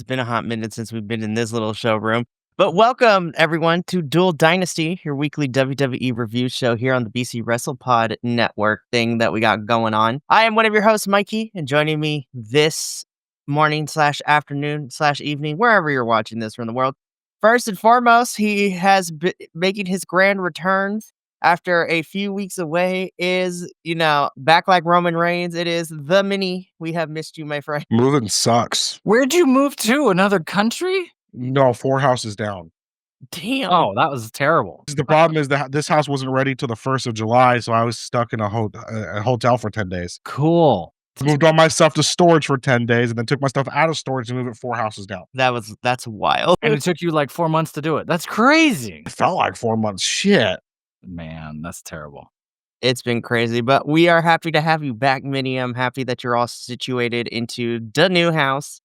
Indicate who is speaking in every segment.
Speaker 1: been a hot minute since we've been in this little showroom. But welcome, everyone, to Dual Dynasty, your weekly WWE review show here on the BC Wrestle Pod network thing that we got going on. I am one of your hosts, Mikey, and joining me this morning/afternoon/evening, wherever you're watching this from the world. First and foremost, he has been making his grand return after a few weeks away is, back like Roman Reigns. It is the Mini. We have missed you, my friend.
Speaker 2: Moving sucks.
Speaker 3: Where'd you move to? Another country?
Speaker 2: No, 4 houses down.
Speaker 1: Damn.
Speaker 3: Oh, that was terrible.
Speaker 2: The problem is that this house wasn't ready till the 1st of July, so I was stuck in a hotel for 10 days.
Speaker 3: Cool.
Speaker 2: Moved all my stuff to storage for 10 days and then took my stuff out of storage and moved it 4 houses down.
Speaker 1: That's wild.
Speaker 3: And it took you like 4 months to do it. That's crazy.
Speaker 2: It felt like 4 months. Shit.
Speaker 3: Man, that's terrible.
Speaker 1: It's been crazy, but we are happy to have you back, Minnie. I'm happy that you're all situated into the new house.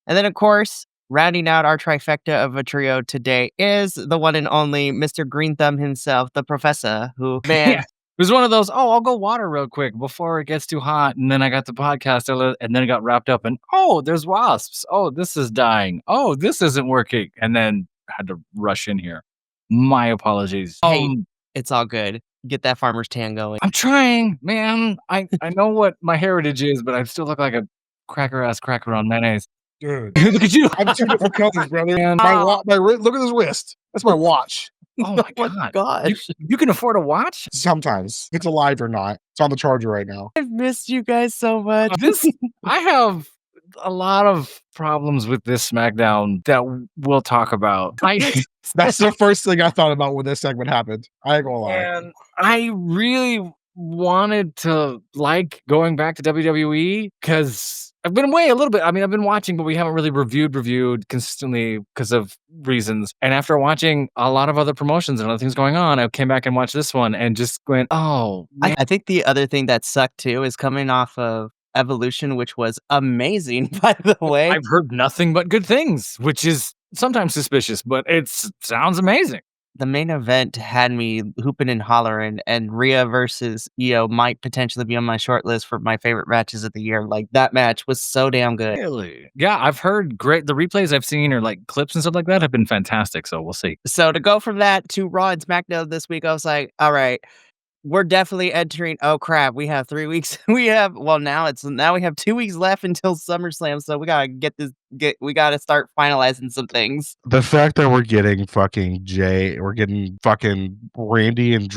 Speaker 1: And then, of course, rounding out our trifecta of a trio today is the one and only Mr. Green Thumb himself, the professor, who, man...
Speaker 3: Yeah. It was one of those, I'll go water real quick before it gets too hot. And then I got the podcast and then it got wrapped up and, there's wasps. Oh, this is dying. Oh, this isn't working. And then I had to rush in here. My apologies.
Speaker 1: Hey, it's all good. Get that farmer's tan going.
Speaker 3: I'm trying, man. I know what my heritage is, but I still look like a cracker on mayonnaise.
Speaker 2: Dude.
Speaker 3: Look at you.
Speaker 2: I'm 2 different colors, brother. Look at his wrist. That's my watch.
Speaker 3: Oh my god.
Speaker 1: Gosh.
Speaker 3: You can afford a watch?
Speaker 2: Sometimes. If it's alive or not. It's on the charger right now.
Speaker 1: I've missed you guys so much.
Speaker 3: I have a lot of problems with this SmackDown that we'll talk about.
Speaker 2: That's the first thing I thought about when this segment happened. I ain't gonna lie.
Speaker 3: And I really wanted to like going back to WWE because I've been away a little bit. I mean, I've been watching, but we haven't really reviewed consistently because of reasons. And after watching a lot of other promotions and other things going on, I came back and watched this one and just went, oh, man.
Speaker 1: I think the other thing that sucked too is coming off of Evolution, which was amazing, by the way.
Speaker 3: I've heard nothing but good things, which is sometimes suspicious, but it sounds amazing.
Speaker 1: The main event had me hooping and hollering, and Rhea versus Io might potentially be on my short list for my favorite matches of the year. Like, that match was so damn good.
Speaker 3: Really? Yeah, I've heard great. The replays I've seen or like clips and stuff like that have been fantastic, so we'll see.
Speaker 1: So to go from that to Raw and SmackDown this week, I was like, all right, we're definitely entering. Oh crap, we have 3 weeks. Now we have 2 weeks left until SummerSlam. So we gotta start finalizing some things.
Speaker 2: The fact that we're getting fucking Randy and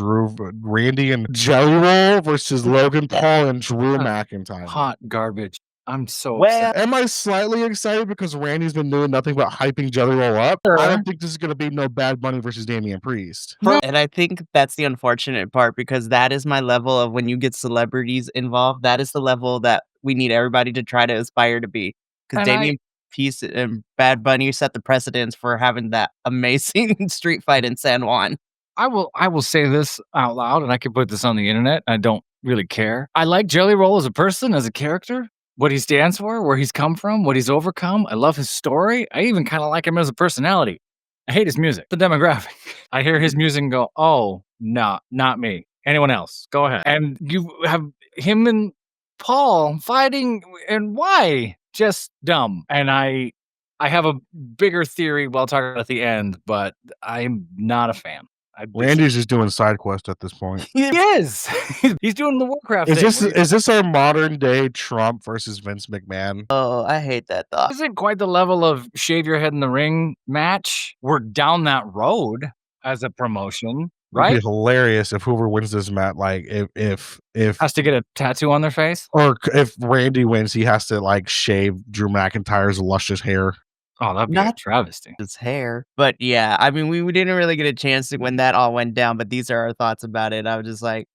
Speaker 2: Jelly Roll versus Logan Paul and Drew McIntyre.
Speaker 3: Hot garbage. I'm so upset.
Speaker 2: Am I slightly excited because Randy's been doing nothing but hyping Jelly Roll up?
Speaker 3: Sure.
Speaker 2: I don't think this is going to be no Bad Bunny versus Damian Priest.
Speaker 1: And I think that's the unfortunate part, because that is my level of when you get celebrities involved. That is the level that we need everybody to try to aspire to be. Because Damian Priest and Bad Bunny set the precedence for having that amazing street fight in San Juan.
Speaker 3: I will say this out loud, and I can put this on the internet. I don't really care. I like Jelly Roll as a person, as a character. What he stands for, where he's come from, what he's overcome. I love his story. I even kind of like him as a personality. I hate his music, the demographic. I hear his music and go, oh, no, not me. Anyone else? Go ahead. And you have him and Paul fighting, and why? Just dumb. And I have a bigger theory we'll talk about at the end, but I'm not a fan.
Speaker 2: Randy's just doing side quest at this point.
Speaker 3: He is. He's doing the Warcraft thing.
Speaker 2: Is this our modern day Trump versus Vince McMahon?
Speaker 1: Oh, I hate that thought.
Speaker 3: This isn't quite the level of shave your head in the ring match. We're down that road as a promotion, right?
Speaker 2: It'd be hilarious if whoever wins this match, like if
Speaker 3: has to get a tattoo on their face,
Speaker 2: or if Randy wins, he has to like shave Drew McIntyre's luscious hair.
Speaker 3: Oh, that'd be a travesty.
Speaker 1: His hair. But yeah, I mean, we didn't really get a chance to when that all went down, but these are our thoughts about it. I was just like,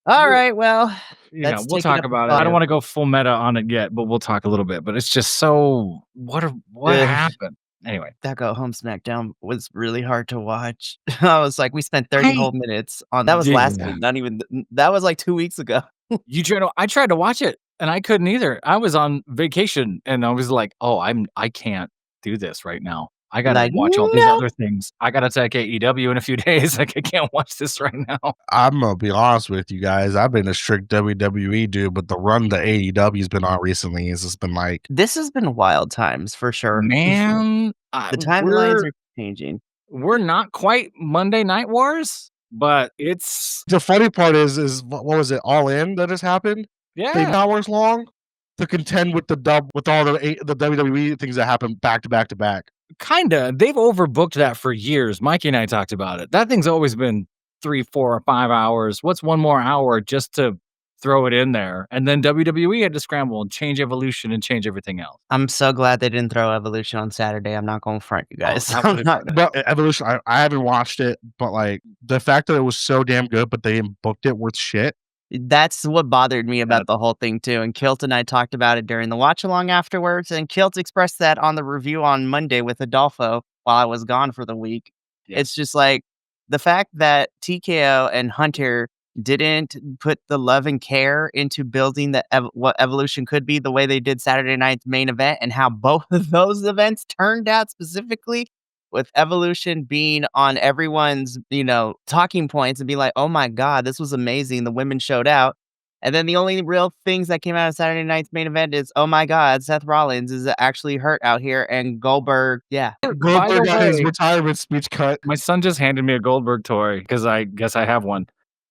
Speaker 1: all right, well,
Speaker 3: we'll talk about it. I don't want to go full meta on it yet, but we'll talk a little bit. But it's just so, what happened? Anyway.
Speaker 1: That Go Home SmackDown was really hard to watch. I was like, we spent 30 whole minutes on that. Was last week, not even, that was like 2 weeks ago.
Speaker 3: I tried to watch it and I couldn't either. I was on vacation and I was like, I can't do this right now. I gotta
Speaker 1: Like,
Speaker 3: watch all these
Speaker 1: no.
Speaker 3: other things. I gotta take AEW in a few days. Like, I can't watch this right now.
Speaker 2: I'm gonna be honest with you guys. I've been a strict WWE dude, but the run that AEW's been on recently has just been like,
Speaker 1: This has been wild times for sure.
Speaker 3: Man,
Speaker 1: The timelines are changing.
Speaker 3: we're not quite Monday Night Wars, but it's
Speaker 2: the funny part is what was it, All In that has happened? 8
Speaker 3: yeah.
Speaker 2: hours long to contend with with all the WWE things that happen back to back to back.
Speaker 3: Kinda. They've overbooked that for years. Mikey and I talked about it. That thing's always been 3, 4, or 5 hours. What's one more hour just to throw it in there? And then WWE had to scramble and change Evolution and change everything else.
Speaker 1: I'm so glad they didn't throw Evolution on Saturday. I'm not gonna front you guys.
Speaker 3: that
Speaker 1: I'm
Speaker 3: would've
Speaker 1: not-
Speaker 3: been-
Speaker 2: But Evolution, I haven't watched it, but like the fact that it was so damn good, but they didn't booked it worth shit.
Speaker 1: That's what bothered me about the whole thing too. And Kilt and I talked about it during the watch along afterwards. And Kilt expressed that on the review on Monday with Adolfo while I was gone for the week.
Speaker 3: Yeah.
Speaker 1: It's just like the fact that TKO and Hunter didn't put the love and care into building what Evolution could be the way they did Saturday night's main event, and how both of those events turned out specifically, with Evolution being on everyone's, talking points and be like, oh my God, this was amazing. The women showed out. And then the only real things that came out of Saturday night's main event is, oh my God, Seth Rollins is actually hurt out here. And Goldberg, yeah.
Speaker 2: Goldberg got his
Speaker 3: way-
Speaker 2: retirement speech cut.
Speaker 3: My son just handed me a Goldberg toy because I guess I have one.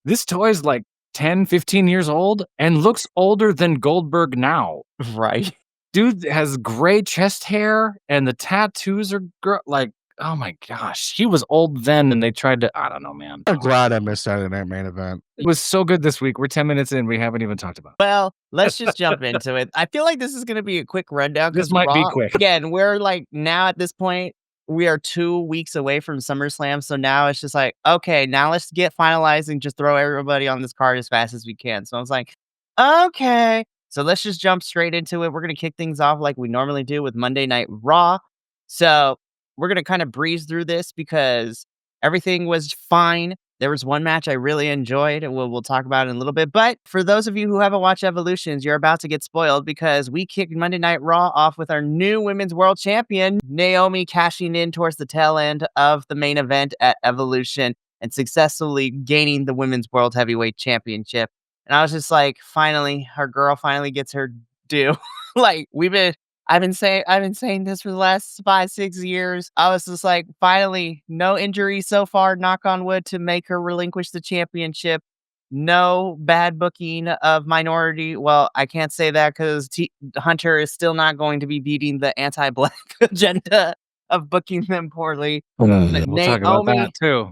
Speaker 3: This toy is like 10, 15 years old and looks older than Goldberg now.
Speaker 1: Right.
Speaker 3: Dude has gray chest hair and the tattoos are like, oh my gosh, he was old then and they tried to, I don't know, man.
Speaker 2: I'm glad I missed Saturday night main event.
Speaker 3: It was so good this week. We're 10 minutes in. We haven't even talked about it.
Speaker 1: Well, let's just jump into it. I feel like this is going to be a quick rundown.
Speaker 3: This might be quick.
Speaker 1: Again, we're like now at this point, we are 2 weeks away from SummerSlam. So now it's just like, okay, now let's get finalized and just throw everybody on this card as fast as we can. So I was like, okay. So let's just jump straight into it. We're going to kick things off like we normally do with Monday Night Raw. So we're going to kind of breeze through this because everything was fine. There was one match I really enjoyed, and we'll talk about it in a little bit. But for those of you who haven't watched Evolutions, you're about to get spoiled because we kicked Monday Night Raw off with our new Women's World Champion, Naomi, cashing in towards the tail end of the main event at Evolution and successfully gaining the Women's World Heavyweight Championship. And I was just like, finally, her girl finally gets her due. Like, I've been saying this for the last 5-6 years. I was just like, finally, no injuries so far, knock on wood, to make her relinquish the championship. No bad booking of minority. Well, I can't say that because Hunter is still not going to be beating the anti-black agenda of booking them poorly.
Speaker 3: We'll talk about that too.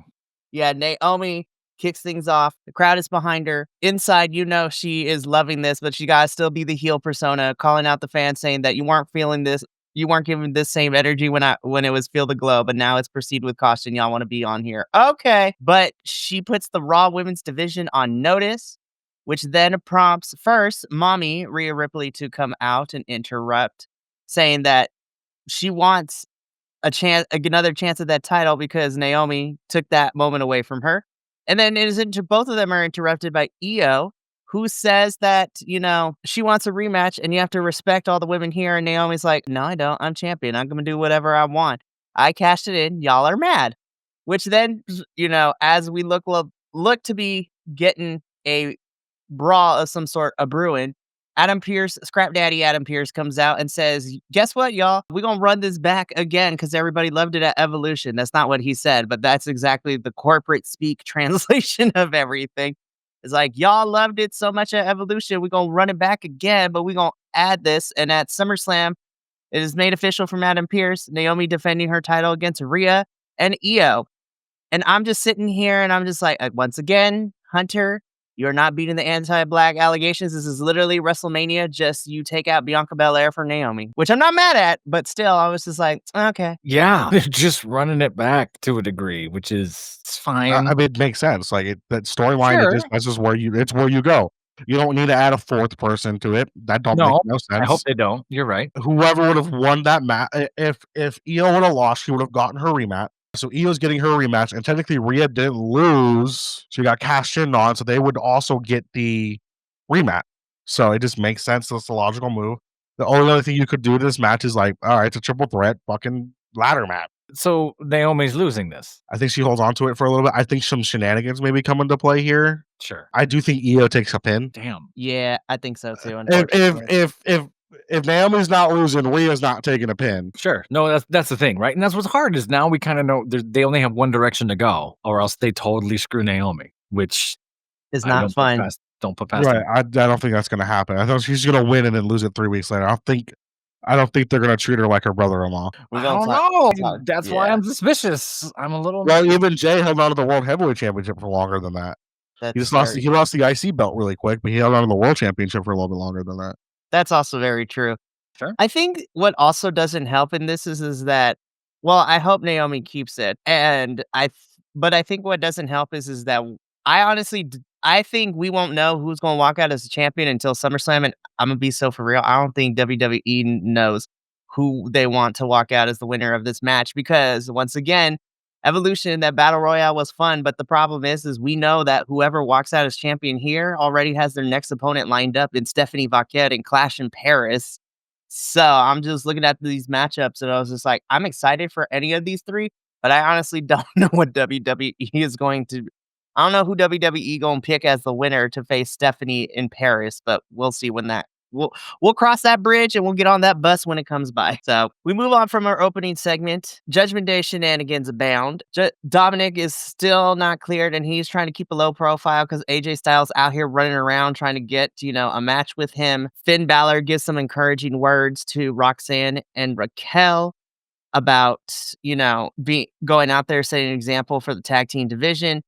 Speaker 1: Yeah, Naomi kicks things off. The crowd is behind her. Inside, she is loving this, but she gotta still be the heel persona, calling out the fans, saying that you weren't feeling this, you weren't giving this same energy when it was Feel the Glow, but now it's Proceed with Caution. Y'all want to be on here. Okay. But she puts the Raw Women's Division on notice, which then prompts first Mommy, Rhea Ripley, to come out and interrupt, saying that she wants another chance at that title because Naomi took that moment away from her. And then both of them are interrupted by Io, who says that, she wants a rematch and you have to respect all the women here. And Naomi's like, no, I don't. I'm champion. I'm going to do whatever I want. I cashed it in. Y'all are mad. Which then, as we look to be getting a brawl of some sort, a brewing, Scrap Daddy Adam Pearce comes out and says, guess what, y'all? We're going to run this back again because everybody loved it at Evolution. That's not what he said, but that's exactly the corporate speak translation of everything. It's like, y'all loved it so much at Evolution. We're going to run it back again, but we're going to add this. And at SummerSlam, it is made official from Adam Pearce, Naomi defending her title against Rhea and Io. And I'm just sitting here and I'm just like, once again, Hunter, you're not beating the anti-black allegations. This is literally WrestleMania. Just you take out Bianca Belair for Naomi, which I'm not mad at, but still, I was just like, okay.
Speaker 3: Yeah, they're just running it back to a degree, which is fine.
Speaker 2: I mean, it makes sense. Like that storyline,
Speaker 3: Sure.
Speaker 2: this is where you go. You don't need to add a fourth person to it. That don't make no sense.
Speaker 3: I hope they don't. You're right.
Speaker 2: Whoever would have won that match, if Io would have lost, she would have gotten her rematch. So Io's getting her rematch, and technically Rhea didn't lose. She got cashed in on, so they would also get the rematch. So it just makes sense. That's a logical move. The only other thing you could do to this match is like, all right, it's a triple threat fucking ladder match.
Speaker 3: So Naomi's losing this.
Speaker 2: I think she holds on to it for a little bit. I think some shenanigans maybe come into play here.
Speaker 3: Sure.
Speaker 2: I do think Io takes a pin.
Speaker 3: Damn.
Speaker 1: Yeah, I think so too. Unfortunately,
Speaker 2: If Naomi's not losing, Rhea's not taking a pin.
Speaker 3: Sure. No, that's the thing, right? And that's what's hard is now we kind of know they only have one direction to go, or else they totally screw Naomi, which
Speaker 1: it's
Speaker 3: I
Speaker 1: not
Speaker 3: don't
Speaker 1: fun.
Speaker 3: don't put past
Speaker 2: Right.
Speaker 3: them.
Speaker 2: I don't think that's going to happen. I thought she's going to win and then lose it 3 weeks later. I don't think they're going to treat her like her brother-in-law.
Speaker 3: I don't know. That's why I'm suspicious. I'm a little.
Speaker 2: Well, even Jay held on to the World Heavyweight Championship for longer than that. He lost the IC belt really quick, but he held on to the World Championship for a little bit longer than that.
Speaker 1: That's also very true.
Speaker 3: Sure.
Speaker 1: I think what also doesn't help in this is that, well, I hope Naomi keeps it, but I think what doesn't help is that I think we won't know who's going to walk out as a champion until SummerSlam, and I'm gonna be so for real. I don't think WWE knows who they want to walk out as the winner of this match because once again, Evolution, that battle royale was fun, but the problem is we know that whoever walks out as champion here already has their next opponent lined up in Stephanie Vaquette and Clash in Paris. So I'm just looking at these matchups and I was just like, I'm excited for any of these three, but I honestly don't know what WWE is going to. I don't know who WWE going to pick as the winner to face Stephanie in Paris, but we'll see when that. We'll cross that bridge and we'll get on that bus when it comes by. So we move on from our opening segment. Judgment Day shenanigans abound. Dominic is still not cleared and he's trying to keep a low profile because AJ Styles out here running around trying to get, a match with him. Finn Balor gives some encouraging words to Roxanne and Raquel about, going out there, setting an example for the tag team division.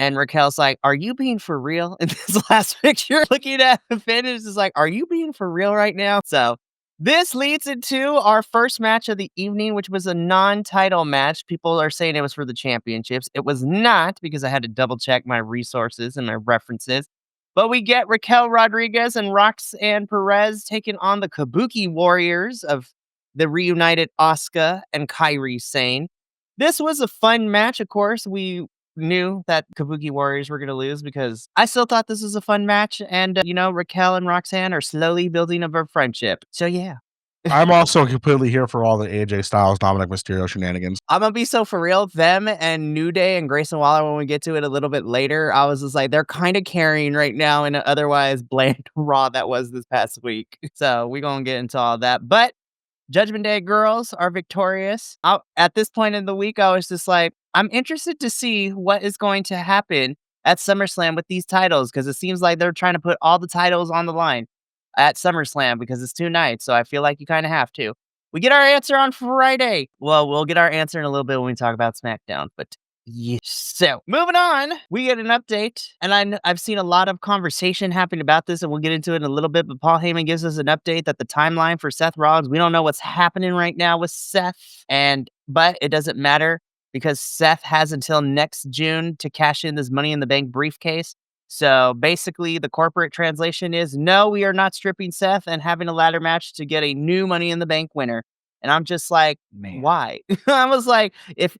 Speaker 1: And Raquel's like, are you being for real? In this last picture, looking at the finish is like, are you being for real right now? So this leads into our first match of the evening, which was a non-title match. People are saying it was for the championships. It was not because I had to double check my resources and my references. But we get Raquel Rodriguez and Roxanne Perez taking on the Kabuki Warriors of the reunited Asuka and Kairi Sane. This was a fun match, of course. We knew that Kabuki Warriors were going to lose because I still thought this was a fun match. And, Raquel and Roxanne are slowly building up a friendship. So, yeah.
Speaker 2: I'm also completely here for all the AJ Styles, Dominic Mysterio shenanigans.
Speaker 1: I'm going to be so for real. Them and New Day and Grayson Waller, when we get to it a little bit later, I was just like, they're kind of carrying right now in an otherwise bland Raw that was this past week. So we're going to get into all that. But Judgment Day girls are victorious. At this point in the week, I was just like, I'm interested to see what is going to happen at SummerSlam with these titles because it seems like they're trying to put all the titles on the line at SummerSlam because it's 2 nights. So I feel like you kind of have to. We get our answer on Friday. Well, we'll get our answer in a little bit when we talk about SmackDown, but yes. So moving on, we get an update, and I've seen a lot of conversation happening about this, and we'll get into it in a little bit. But Paul Heyman gives us an update that the timeline for Seth Rollins, we don't know what's happening right now with Seth, but it doesn't matter because Seth has until next June to cash in this Money in the Bank briefcase. So basically, the corporate translation is no, we are not stripping Seth and having a ladder match to get a new Money in the Bank winner. And I'm just like, man, why? I was like,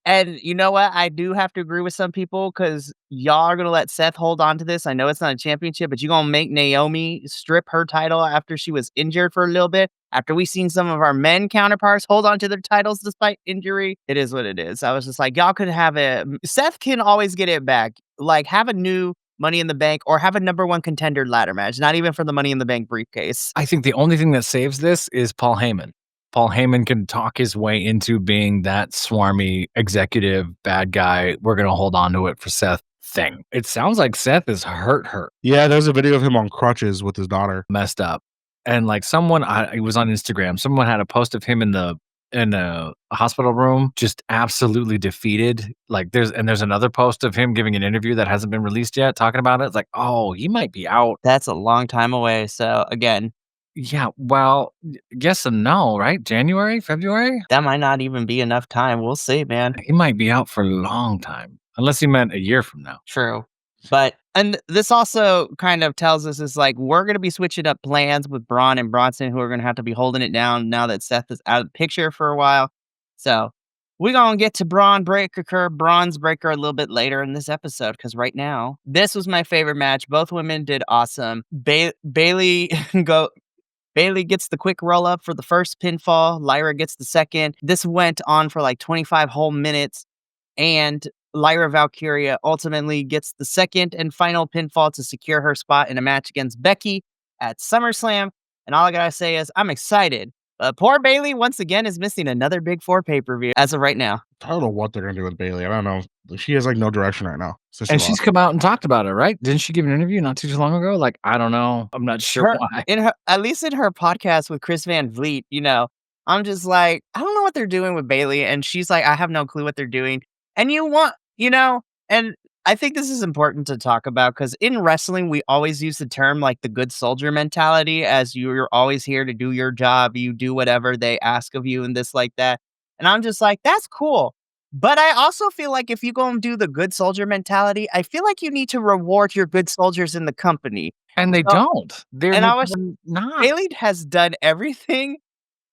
Speaker 1: and you know what? I do have to agree with some people because y'all are going to let Seth hold on to this. I know it's not a championship, but you're going to make Naomi strip her title after she was injured for a little bit. After we've seen some of our men counterparts hold on to their titles despite injury. It is what it is. I was just like, y'all could have it. Seth can always get it back. Like, have a new Money in the Bank or have a number 1 contender ladder match, not even for the Money in the Bank briefcase.
Speaker 3: I think the only thing that saves this is Paul Heyman. Paul Heyman can talk his way into being that swarmy executive bad guy. We're going to hold on to it for Seth thing. It sounds like Seth is hurt.
Speaker 2: Yeah, there's a video of him on crutches with his daughter.
Speaker 3: Messed up. And like it was on Instagram. Someone had a post of him in the hospital room, just absolutely defeated. Like there's another post of him giving an interview that hasn't been released yet, talking about it. It's like, oh, he might be out.
Speaker 1: That's a long time away. So again,
Speaker 3: yeah, well, yes and no, right? January, February?
Speaker 1: That might not even be enough time. We'll see, man.
Speaker 3: He might be out for a long time, unless he meant a year from now.
Speaker 1: True. And this also kind of tells us is like, we're going to be switching up plans with Braun and Bronson, who are going to have to be holding it down now that Seth is out of the picture for a while. So we're going to get to Braun's Breaker a little bit later in this episode, because right now, this was my favorite match. Both women did awesome. Bailey Bayley gets the quick roll up for the first pinfall. Lyra gets the second. This went on for like 25 whole minutes. And Lyra Valkyria ultimately gets the second and final pinfall to secure her spot in a match against Becky at SummerSlam. And all I gotta say is I'm excited. Poor Bayley, once again, is missing another Big Four pay-per-view as of right now.
Speaker 2: I don't know what they're going to do with Bayley. I don't know. She has like no direction right now. So
Speaker 3: and she's come out and talked about it, right? Didn't she give an interview not too long ago? Like, I don't know. I'm not sure why.
Speaker 1: At least in her podcast with Chris Van Vliet, I'm just like, I don't know what they're doing with Bayley. And she's like, I have no clue what they're doing. And and I think this is important to talk about because in wrestling, we always use the term like the good soldier mentality as you're always here to do your job. You do whatever they ask of you and this like that. And I'm just like, that's cool. But I also feel like if you go and do the good soldier mentality, I feel like you need to reward your good soldiers in the company.
Speaker 3: And they don't. They're
Speaker 1: not. Bayley has done everything.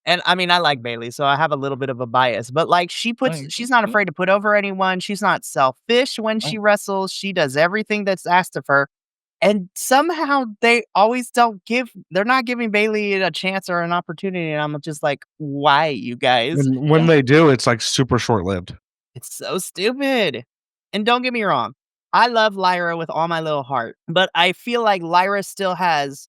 Speaker 1: And I mean, I like Bayley, so I have a little bit of a bias, but like she's not afraid to put over anyone. She's not selfish when she wrestles. She does everything that's asked of her. And somehow they always they're not giving Bayley a chance or an opportunity. And I'm just like, why, you guys?
Speaker 2: And when they do, it's like super short lived.
Speaker 1: It's so stupid. And don't get me wrong. I love Lyra with all my little heart, but I feel like Lyra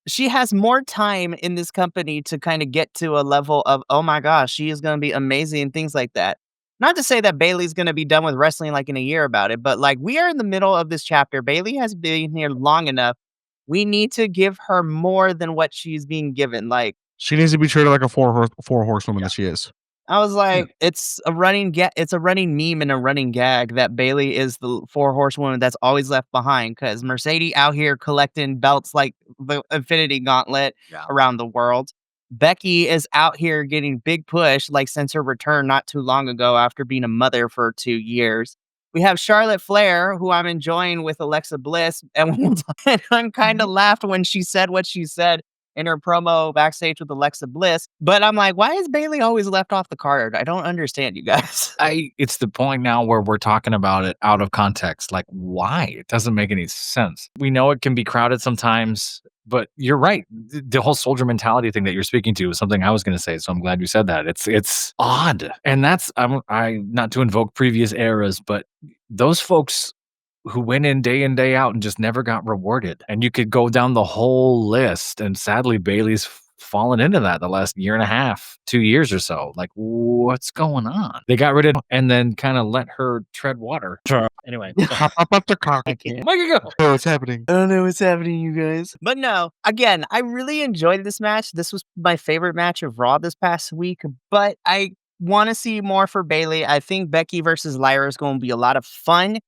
Speaker 1: she has more time in this company to kind of get to a level of, oh my gosh, she is going to be amazing and things like that. Not to say that Bayley's going to be done with wrestling like in a year about it, but like we are in the middle of this chapter. Bayley has been here long enough. We need to give her more than what she's being given. Like
Speaker 2: she needs to be treated like a four horsewoman that she is.
Speaker 1: I was like, it's a running meme and a running gag that Bayley is the four horsewoman that's always left behind because Mercedes out here collecting belts like the Infinity Gauntlet around the world. Becky is out here getting big push like since her return not too long ago after being a mother for 2 years. We have Charlotte Flair, who I'm enjoying with Alexa Bliss, and I'm kind of laughed when she said what she said in her promo backstage with Alexa Bliss. But I'm like, why is Bayley always left off the card? I don't understand, you guys.
Speaker 3: It's the point now where we're talking about it out of context. Like, why? It doesn't make any sense. We know it can be crowded sometimes, but you're right. The whole soldier mentality thing that you're speaking to is something I was going to say. So I'm glad you said that. It's odd. And that's, I not to invoke previous eras, but those folks who went in day out and just never got rewarded. And you could go down the whole list. And sadly, Bayley's fallen into that the last year and a half, 2 years or so. Like, what's going on? They got rid of and then kind of let her tread water. Anyway.
Speaker 2: Hop up the car.
Speaker 3: I can't. Go.
Speaker 2: Oh, what's happening?
Speaker 1: I don't know what's happening, you guys. But no, again, I really enjoyed this match. This was my favorite match of Raw this past week. But I want to see more for Bayley. I think Becky versus Lyra is going to be a lot of fun.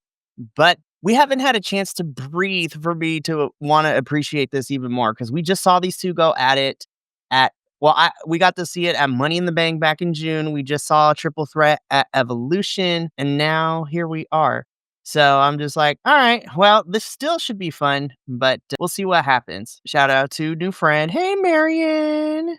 Speaker 1: But we haven't had a chance to breathe for me to want to appreciate this even more because we just saw these two go at it we got to see it at Money in the Bank back in June. We just saw a triple threat at Evolution, and now here we are. So I'm just like, all right, well, this still should be fun, but we'll see what happens. Shout out to new friend. Hey, Marion.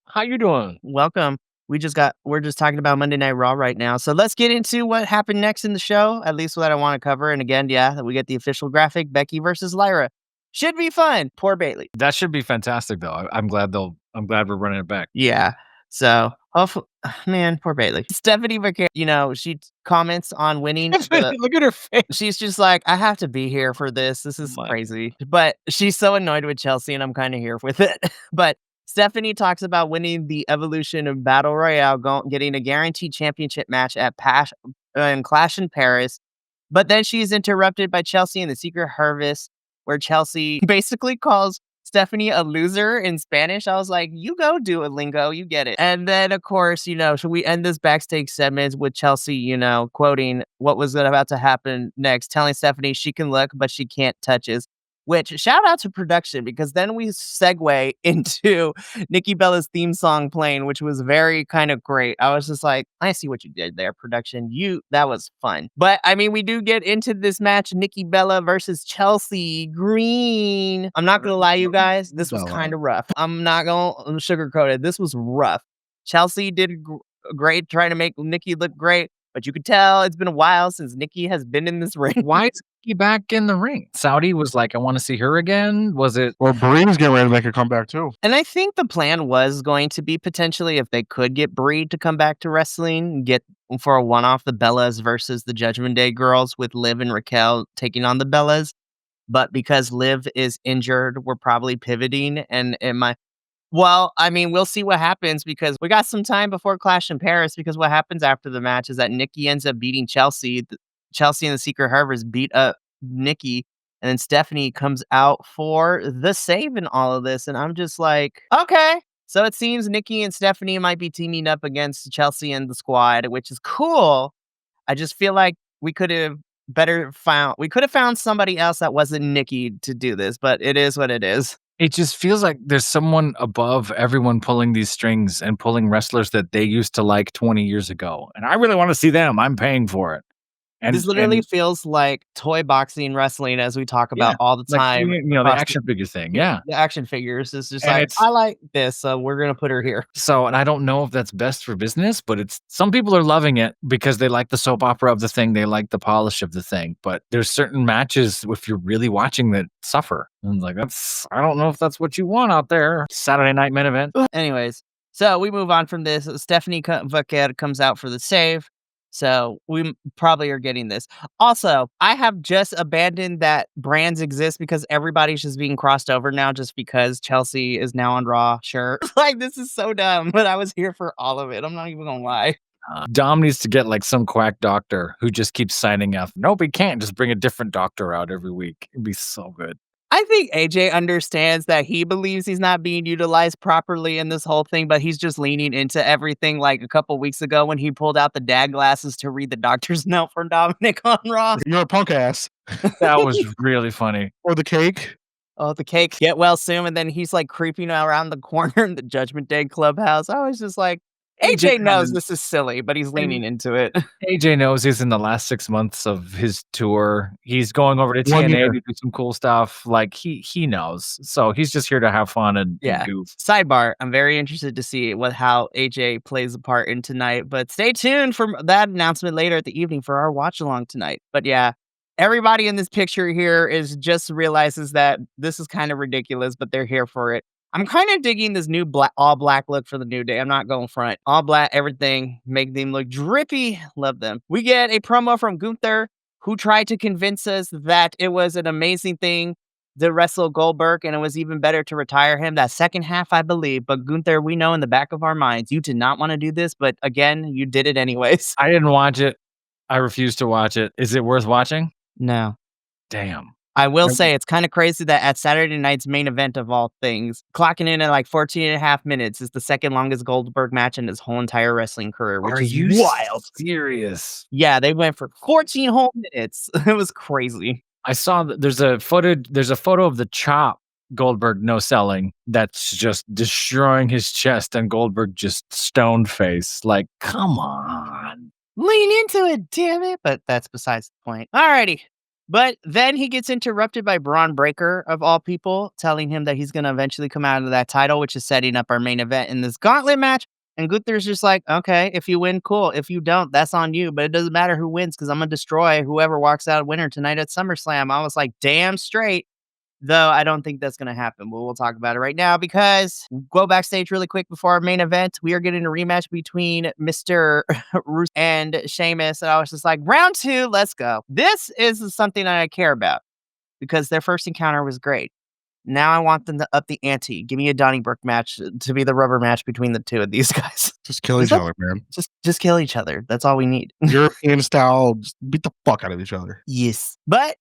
Speaker 3: How you doing?
Speaker 1: Welcome. We're just talking about Monday Night Raw right now. So let's get into what happened next in the show, at least what I want to cover. And again, we get the official graphic, Becky versus Lyra. Should be fun. Poor Bayley.
Speaker 3: That should be fantastic, though. I'm glad we're running it back.
Speaker 1: Yeah. So, man, poor Bayley. Stephanie McCarron, she comments on winning.
Speaker 3: Look at her face.
Speaker 1: She's just like, I have to be here for this. This is crazy. But she's so annoyed with Chelsea, and I'm kind of here with it. But Stephanie talks about winning the Evolution of Battle Royale, getting a guaranteed championship match at Clash in Paris. But then she's interrupted by Chelsea in the Secret Harvest, where Chelsea basically calls Stephanie a loser in Spanish. I was like, you go do it, lingo, you get it. And then, of course, should we end this backstage segment with Chelsea, quoting what was about to happen next, telling Stephanie she can look, but she can't touch us. Which, shout out to production, because then we segue into Nikki Bella's theme song playing, which was very kind of great. I was just like, I see what you did there, production. That was fun. But, I mean, we do get into this match, Nikki Bella versus Chelsea Green. I'm not going to lie, you guys. This was kind of rough. I'm not going to sugarcoat it. This was rough. Chelsea did great trying to make Nikki look great. But you could tell it's been a while since Nikki has been in this ring.
Speaker 3: Why is Nikki back in the ring? Saudi was like, I want to see her again. Was it?
Speaker 2: Well, Breen's getting ready to make a comeback too.
Speaker 1: And I think the plan was going to be potentially if they could get Brie to come back to wrestling, get for a one-off the Bellas versus the Judgment Day girls with Liv and Raquel taking on the Bellas. But because Liv is injured, we're probably pivoting and it might. Well, I mean, we'll see what happens because we got some time before Clash in Paris because what happens after the match is that Nikki ends up beating Chelsea. Chelsea and the Secret Harvest beat up Nikki, and then Stephanie comes out for the save in all of this. And I'm just like, okay. So it seems Nikki and Stephanie might be teaming up against Chelsea and the squad, which is cool. I just feel like we could have found somebody else that wasn't Nikki to do this, but it is what it is.
Speaker 3: It just feels like there's someone above everyone pulling these strings and pulling wrestlers that they used to like 20 years ago. And I really want to see them. I'm paying for it. And
Speaker 1: this literally feels like toy boxing wrestling as we talk about all the time.
Speaker 3: Like, the action figure thing. Yeah.
Speaker 1: The action figures is just
Speaker 3: And
Speaker 1: like, I like this, so we're going to put her here.
Speaker 3: So, and I don't know if that's best for business, but some people are loving it because they like the soap opera of the thing. They like the polish of the thing. But there's certain matches, if you're really watching, that suffer. And like, I don't know if that's what you want out there. Saturday night main event.
Speaker 1: Anyways, so we move on from this. Stephanie Vaquer comes out for the save. So we probably are getting this. Also, I have just abandoned that brands exist because everybody's just being crossed over now just because Chelsea is now on Raw. Sure. Like, this is so dumb, but I was here for all of it. I'm not even going to lie.
Speaker 3: Dom needs to get like some quack doctor who just keeps signing up. Nope, he can't. Just bring a different doctor out every week. It'd be so good.
Speaker 1: I think AJ understands that he believes he's not being utilized properly in this whole thing, but he's just leaning into everything. Like a couple weeks ago when he pulled out the dad glasses to read the doctor's note for Dominic on Raw.
Speaker 2: You're a punk ass.
Speaker 3: That was really funny.
Speaker 2: Or the cake.
Speaker 1: Oh, the cake. Get well soon. And then he's like creeping around the corner in the Judgment Day clubhouse. I was just like, AJ knows this is silly, but he's leaning into it.
Speaker 3: AJ knows he's in the last 6 months of his tour. He's going over to TNA to do some cool stuff. Like he knows. So he's just here to have fun and goof.
Speaker 1: Sidebar, I'm very interested to see how AJ plays a part in tonight. But stay tuned for that announcement later at the evening for our watch along tonight. But yeah, everybody in this picture here realizes that this is kind of ridiculous, but they're here for it. I'm kind of digging this new all black look for the New Day. I'm not going front. All black, everything, make them look drippy. Love them. We get a promo from Gunther, who tried to convince us that it was an amazing thing to wrestle Goldberg, and it was even better to retire him. That second half, I believe. But Gunther, we know in the back of our minds, you did not want to do this, but again, you did it anyways.
Speaker 3: I didn't watch it. I refuse to watch it. Is it worth watching?
Speaker 1: No.
Speaker 3: Damn.
Speaker 1: I will say it's kind of crazy that at Saturday night's main event of all things, clocking in at like 14 and a half minutes is the second longest Goldberg match in his whole entire wrestling career, which is wild.
Speaker 3: Serious?
Speaker 1: Yeah, they went for 14 whole minutes. It was crazy.
Speaker 3: I saw that there's a photo of the Chop Goldberg no selling that's just destroying his chest and Goldberg just stoned face. Like, come on.
Speaker 1: Lean into it, damn it. But that's besides the point. Alrighty. But then he gets interrupted by Braun Breaker, of all people, telling him that he's going to eventually come out of that title, which is setting up our main event in this gauntlet match. And Gunther's just like, okay, if you win, cool. If you don't, that's on you. But it doesn't matter who wins because I'm going to destroy whoever walks out winner tonight at SummerSlam. I was like, damn straight. Though I don't think that's going to happen. But we'll talk about it right now because we'll go backstage really quick before our main event. We are getting a rematch between Mr. Russo and Sheamus. And I was just like, round 2, let's go. This is something that I care about because their first encounter was great. Now I want them to up the ante. Give me a Donnybrook match to be the rubber match between the two of these guys.
Speaker 2: Just kill each other, man.
Speaker 1: Just kill each other. That's all we need.
Speaker 2: European style, just beat the fuck out of each other.
Speaker 1: Yes. But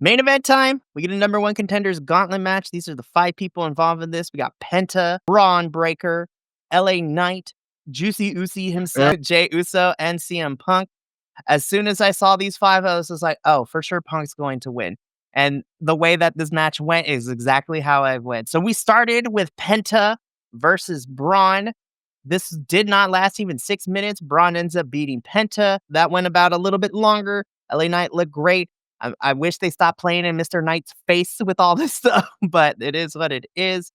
Speaker 1: main event time. We get a number 1 contenders gauntlet match. These are the 5 people involved in this. We got Penta, Braun Breaker, LA Knight, Juicy Uzi himself, Jey Uso, and CM Punk. As soon as I saw these 5, I was just like, oh, for sure Punk's going to win. And the way that this match went is exactly how I went. So we started with Penta versus Braun. This did not last even 6 minutes. Braun ends up beating Penta. That went about a little bit longer. LA Knight looked great. I wish they stopped playing in Mr. Knight's face with all this stuff, but it is what it is.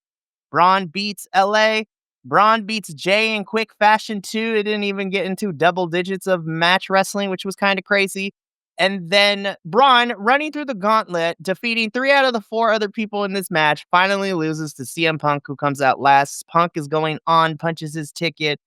Speaker 1: Braun beats LA. Braun beats Jay in quick fashion, too. It didn't even get into double digits of match wrestling, which was kind of crazy. And then Braun, running through the gauntlet, defeating 3 out of the 4 other people in this match, finally loses to CM Punk, who comes out last. Punk is going on, punches his ticket,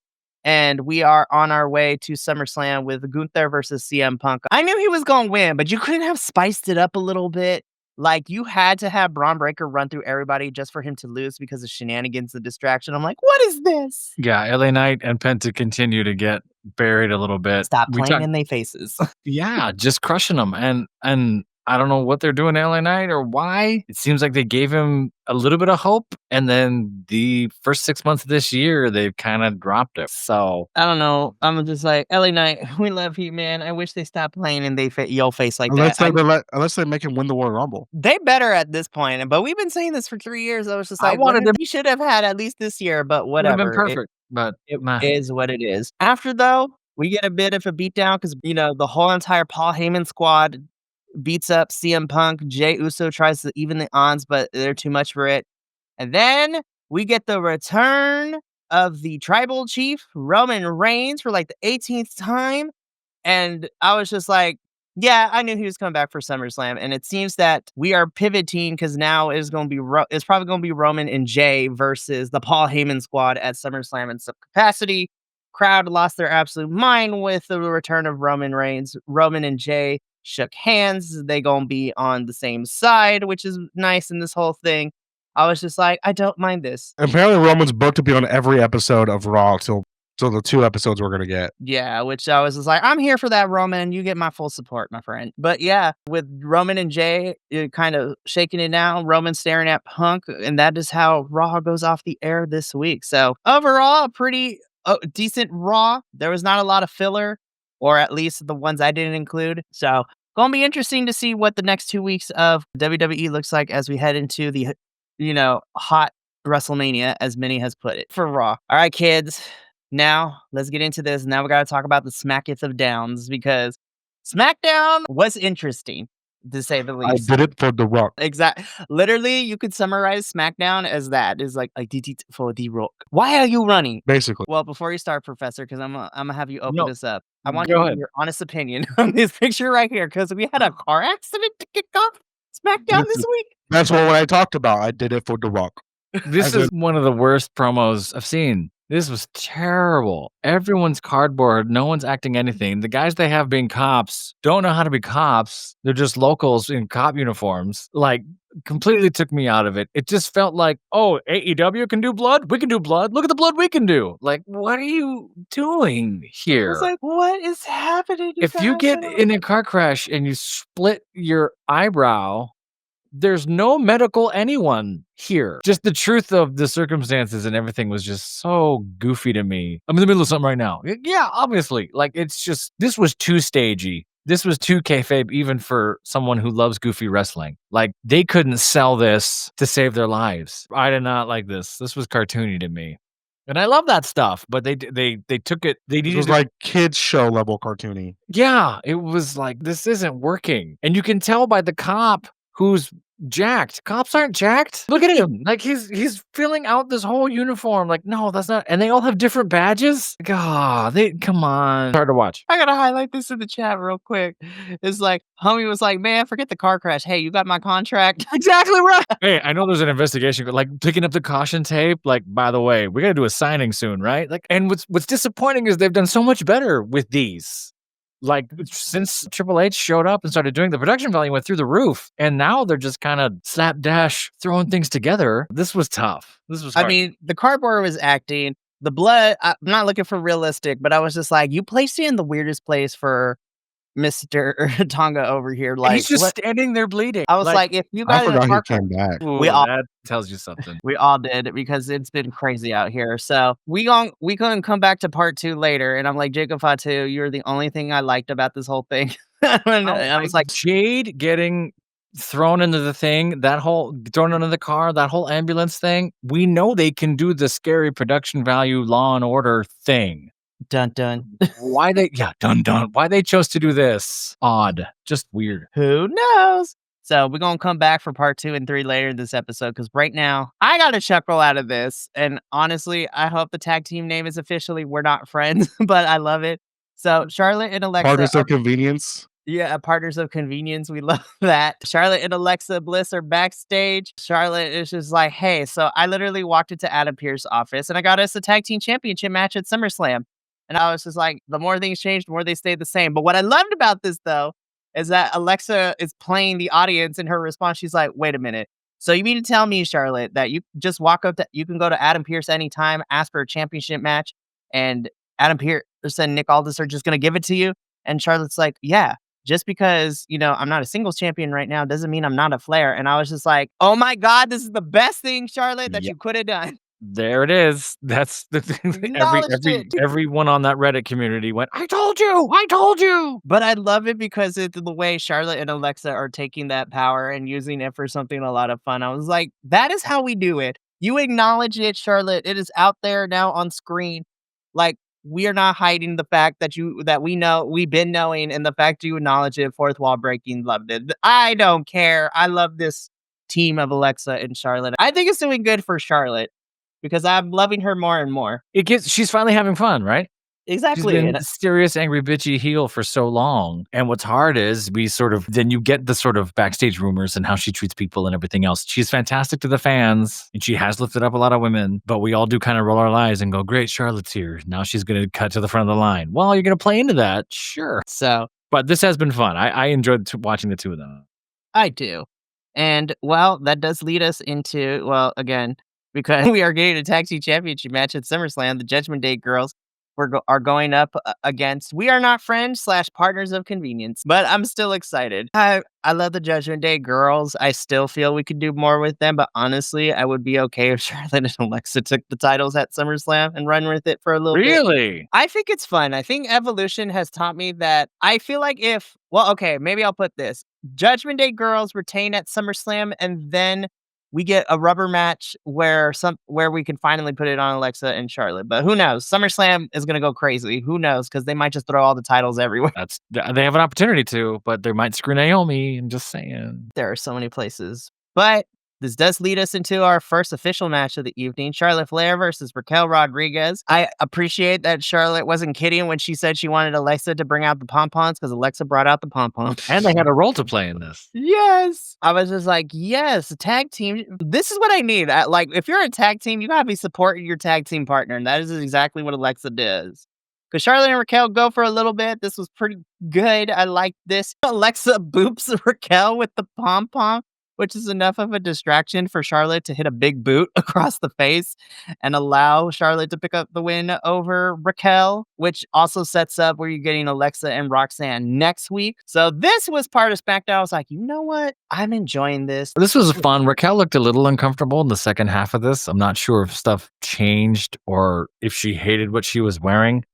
Speaker 1: and we are on our way to SummerSlam with Gunther versus CM Punk. I knew he was going to win, but you couldn't have spiced it up a little bit. Like, you had to have Braun Breaker run through everybody just for him to lose because of shenanigans and distraction. I'm like, what is this?
Speaker 3: Yeah, LA Knight and Penta continue to get buried a little bit.
Speaker 1: Stop playing in their faces.
Speaker 3: Yeah, just crushing them. And I don't know what they're doing to LA Knight or why. It seems like they gave him a little bit of hope, and then the first 6 months of this year, they've kind of dropped it. So
Speaker 1: I don't know. I'm just like, LA Knight, we love you, man. I wish they stopped playing in your face like
Speaker 2: unless
Speaker 1: that.
Speaker 2: Unless they make him win the Royal Rumble.
Speaker 1: They better at this point. But we've been saying this for 3 years. I was just like, he should have had at least this year, but whatever.
Speaker 3: Would have been perfect, but
Speaker 1: it is what it is. After, though, we get a bit of a beatdown because, the whole entire Paul Heyman squad beats up CM Punk. Jey Uso tries to even the odds, but they're too much for it. And then we get the return of the tribal chief, Roman Reigns, for like the 18th time. And I was just like, yeah, I knew he was coming back for SummerSlam. And it seems that we are pivoting because now it's going to be it's probably going to be Roman and Jey versus the Paul Heyman squad at SummerSlam in some capacity. Crowd lost their absolute mind with the return of Roman Reigns. Roman and Jey shook hands. They gonna be on the same side, which is nice in this whole thing. I was just like, I don't mind this.
Speaker 2: Apparently, Roman's booked to be on every episode of Raw till the 2 episodes we're gonna get.
Speaker 1: Yeah, which I was just like, I'm here for that, Roman. You get my full support, my friend. But yeah, with Roman and Jey kind of shaking it down, Roman staring at Punk, and that is how Raw goes off the air this week. So overall, a pretty decent Raw. There was not a lot of filler, or at least the ones I didn't include. So gonna be interesting to see what the next 2 weeks of WWE looks like as we head into the, hot WrestleMania, as many has put it, for Raw. All right, kids. Now, let's get into this. Now we got to talk about the Smacketh of Downs, because SmackDown was interesting, to say the least.
Speaker 2: I did it for The Rock.
Speaker 1: Exactly. Literally, you could summarize SmackDown as that. Is like, I did it for The Rock. Why are you running?
Speaker 2: Basically.
Speaker 1: Well, before you start, Professor, because I'm gonna have you open this up. I want
Speaker 3: your
Speaker 1: honest opinion on this picture right here, because we had a car accident to kick off SmackDown this week.
Speaker 2: That's what I talked about. I did it for The Rock.
Speaker 3: This is one of the worst promos I've seen. This was terrible. Everyone's cardboard. No one's acting anything. The guys they have being cops don't know how to be cops. They're just locals in cop uniforms. Like, completely took me out of it. It just felt like, oh, AEW can do blood? We can do blood. Look at the blood we can do. Like, what are you doing here?
Speaker 1: It's like, what is happening?
Speaker 3: If you get in a car crash and you split your eyebrow, there's no medical anyone here. Just the truth of the circumstances and everything was just so goofy to me. I'm in the middle of something right now. Yeah, obviously. Like, it's just, this was too stagey. This was too kayfabe, even for someone who loves goofy wrestling. Like, they couldn't sell this to save their lives. I did not like this. This was cartoony to me. And I love that stuff, but they took it. It
Speaker 2: was like kids show level cartoony.
Speaker 3: Yeah, it was like, this isn't working. And you can tell by the cop who's jacked. Cops aren't jacked. Look at him. Like, he's filling out this whole uniform. Like, no, that's not. And they all have different badges. God, come on. It's hard to watch.
Speaker 1: I gotta highlight this in the chat real quick. It's like, homie was like, man, forget the car crash. Hey, you got my contract.
Speaker 3: Exactly right. Hey, I know there's an investigation, but like picking up the caution tape. Like, by the way, we gotta do a signing soon, right? Like, and what's disappointing is they've done so much better with these. Like, since Triple H showed up and started doing, the production value went through the roof, and now they're just kind of slapdash throwing things together. This was tough. This was hard.
Speaker 1: I mean, the cardboard was acting. The blood, I'm not looking for realistic, but I was just like, you placed it in the weirdest place for Mr. Tonga over here. Like,
Speaker 3: he's just standing there bleeding.
Speaker 1: I was like, if you guys,
Speaker 2: I forgot he came back.
Speaker 3: That tells you something.
Speaker 1: We all did, because it's been crazy out here. So we gonna come back to part 2 later. And I'm like, Jacob Fatu, you're the only thing I liked about this whole thing. And I was like,
Speaker 3: Jade getting thrown into the thing, thrown into the car, that whole ambulance thing. We know they can do the scary production value Law and Order thing.
Speaker 1: Dun dun.
Speaker 3: Dun dun. Why they chose to do this? Odd. Just weird.
Speaker 1: Who knows? So we're going to come back for part 2 and 3 later in this episode, because right now I got a chuckle out of this. And honestly, I hope the tag team name is officially We're Not Friends, but I love it. So Charlotte and Alexa.
Speaker 2: Partners of Convenience.
Speaker 1: Yeah, partners of convenience. We love that. Charlotte and Alexa Bliss are backstage. Charlotte is just like, hey, so I literally walked into Adam Pearce's office and I got us a tag team championship match at SummerSlam. And I was just like, the more things change, the more they stay the same. But what I loved about this, though, is that Alexa is playing the audience in her response. She's like, wait a minute. So you mean to tell me, Charlotte, that you just walk up to, you can go to Adam Pearce anytime, ask for a championship match, and Adam Pearce and Nick Aldis are just going to give it to you? And Charlotte's like, yeah, just because, I'm not a singles champion right now doesn't mean I'm not a Flair. And I was just like, oh my God, this is the best thing, Charlotte, that you could have done.
Speaker 3: There it is. That's the thing.
Speaker 1: Acknowledged it.
Speaker 3: Everyone on that Reddit community went, I told you, I told you.
Speaker 1: But I love it because it's the way Charlotte and Alexa are taking that power and using it for something a lot of fun. I was like, that is how we do it. You acknowledge it, Charlotte. It is out there now on screen. Like, we are not hiding the fact that we know, we've been knowing, and the fact you acknowledge it, fourth wall breaking, loved it. I don't care. I love this team of Alexa and Charlotte. I think it's doing good for Charlotte because I'm loving her more and more.
Speaker 3: She's finally having fun, right?
Speaker 1: Exactly.
Speaker 3: She's been a serious, angry, bitchy heel for so long. And what's hard is then you get the sort of backstage rumors and how she treats people and everything else. She's fantastic to the fans and she has lifted up a lot of women, but we all do kind of roll our eyes and go, great, Charlotte's here. Now she's going to cut to the front of the line. Well, you're going to play into that. Sure. But this has been fun. I enjoyed watching the two of them.
Speaker 1: I do. And, well, that does lead us into, again, because we are getting a tag team championship match at SummerSlam, the Judgment Day girls are going up against We Are Not Friends / Partners of Convenience, but I'm still excited. I love the Judgment Day girls. I still feel we could do more with them, but honestly, I would be okay if Charlotte and Alexa took the titles at SummerSlam and run with it for a little bit.
Speaker 3: Really?
Speaker 1: I think it's fun. I think Evolution has taught me that I feel like maybe I'll put this. Judgment Day girls retain at SummerSlam, and then we get a rubber match where we can finally put it on Alexa and Charlotte. But who knows? SummerSlam is going to go crazy. Who knows? Because they might just throw all the titles everywhere.
Speaker 3: They have an opportunity to, but they might screw Naomi. I'm just saying.
Speaker 1: There are so many places. But this does lead us into our first official match of the evening, Charlotte Flair versus Raquel Rodriguez. I appreciate that Charlotte wasn't kidding when she said she wanted Alexa to bring out the pom-poms because Alexa brought out the pom-poms.
Speaker 3: And they had a role to play in this.
Speaker 1: Yes. I was just like, yes, a tag team. This is what I need. If you're a tag team, you got to be supporting your tag team partner. And that is exactly what Alexa does. Because Charlotte and Raquel go for a little bit. This was pretty good. I like this. Alexa boops Raquel with the pom-pom, which is enough of a distraction for Charlotte to hit a big boot across the face and allow Charlotte to pick up the win over Raquel, which also sets up where you're getting Alexa and Roxanne next week. So this was part of SmackDown. I was like, you know what? I'm enjoying this.
Speaker 3: This was fun. Raquel looked a little uncomfortable in the second half of this. I'm not sure if stuff changed or if she hated what she was wearing,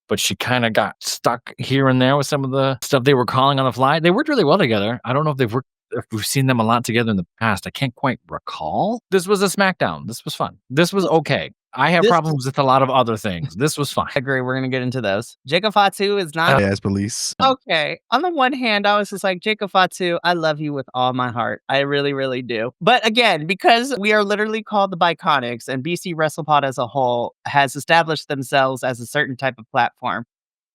Speaker 3: but she kind of got stuck here and there with some of the stuff they were calling on the fly. They worked really well together. I don't know if we've seen them a lot together in the past. I can't quite recall. This was a SmackDown. This was fun. This was okay. I have problems with a lot of other things. This was fine.
Speaker 1: I agree. We're going to get into those. Jacob Fatu is not...
Speaker 2: Yes, police.
Speaker 1: Okay. On the one hand, I was just like, Jacob Fatu, I love you with all my heart. I really, really do. But again, because we are literally called the Bi-Conics and BC WrestlePod as a whole has established themselves as a certain type of platform,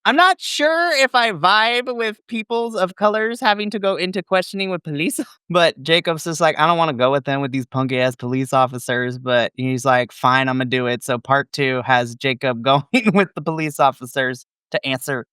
Speaker 1: I'm not sure if I vibe with peoples of colors having to go into questioning with police, but Jacob's just like, I don't want to go with them with these punky ass police officers, but he's like, fine, I'm gonna do it. So part 2 has Jacob going with the police officers to answer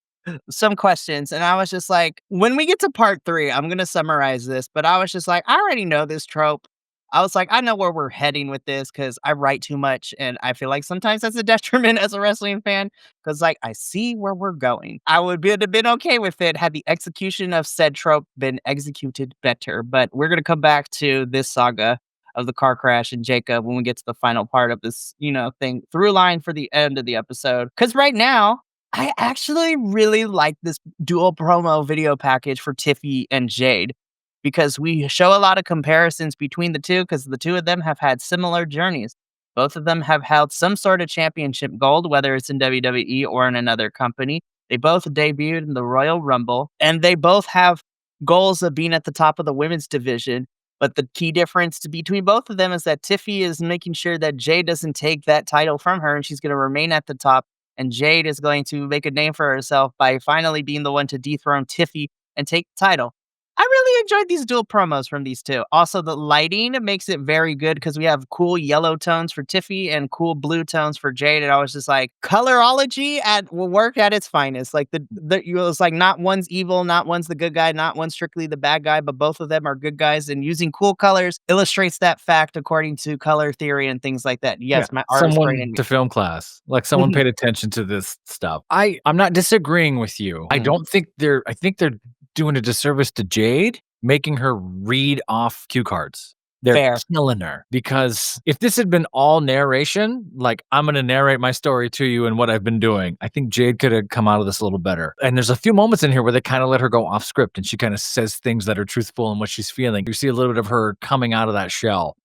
Speaker 1: some questions. And I was just like, when we get to part 3, I'm gonna summarize this, but I was just like, I already know this trope. I was like, I know where we're heading with this because I write too much. And I feel like sometimes that's a detriment as a wrestling fan because, I see where we're going. I would have been okay with it had the execution of said trope been executed better. But we're going to come back to this saga of the car crash and Jacob when we get to the final part of this, thing through line for the end of the episode. Because right now, I actually really like this dual promo video package for Tiffy and Jade, because we show a lot of comparisons between the two because the two of them have had similar journeys. Both of them have held some sort of championship gold, whether it's in WWE or in another company. They both debuted in the Royal Rumble, and they both have goals of being at the top of the women's division. But the key difference between both of them is that Tiffy is making sure that Jade doesn't take that title from her, and she's going to remain at the top. And Jade is going to make a name for herself by finally being the one to dethrone Tiffy and take the title. I really enjoyed these dual promos from these two. Also, the lighting makes it very good because we have cool yellow tones for Tiffy and cool blue tones for Jade. And I was just like, colorology will work at its finest. Like it was like not one's evil, not one's the good guy, not one's strictly the bad guy, but both of them are good guys. And using cool colors illustrates that fact according to color theory and things like that. Yes, my art is great.
Speaker 3: Someone to film class, like someone paid attention to this stuff. I'm not disagreeing with you. I don't think I think they're doing a disservice to Jade, making her read off cue cards. They're killing her, because if this had been all narration, like I'm going to narrate my story to you and what I've been doing, I think Jade could have come out of this a little better. And there's a few moments in here where they kind of let her go off script and she kind of says things that are truthful in what she's feeling. You see a little bit of her coming out of that shell.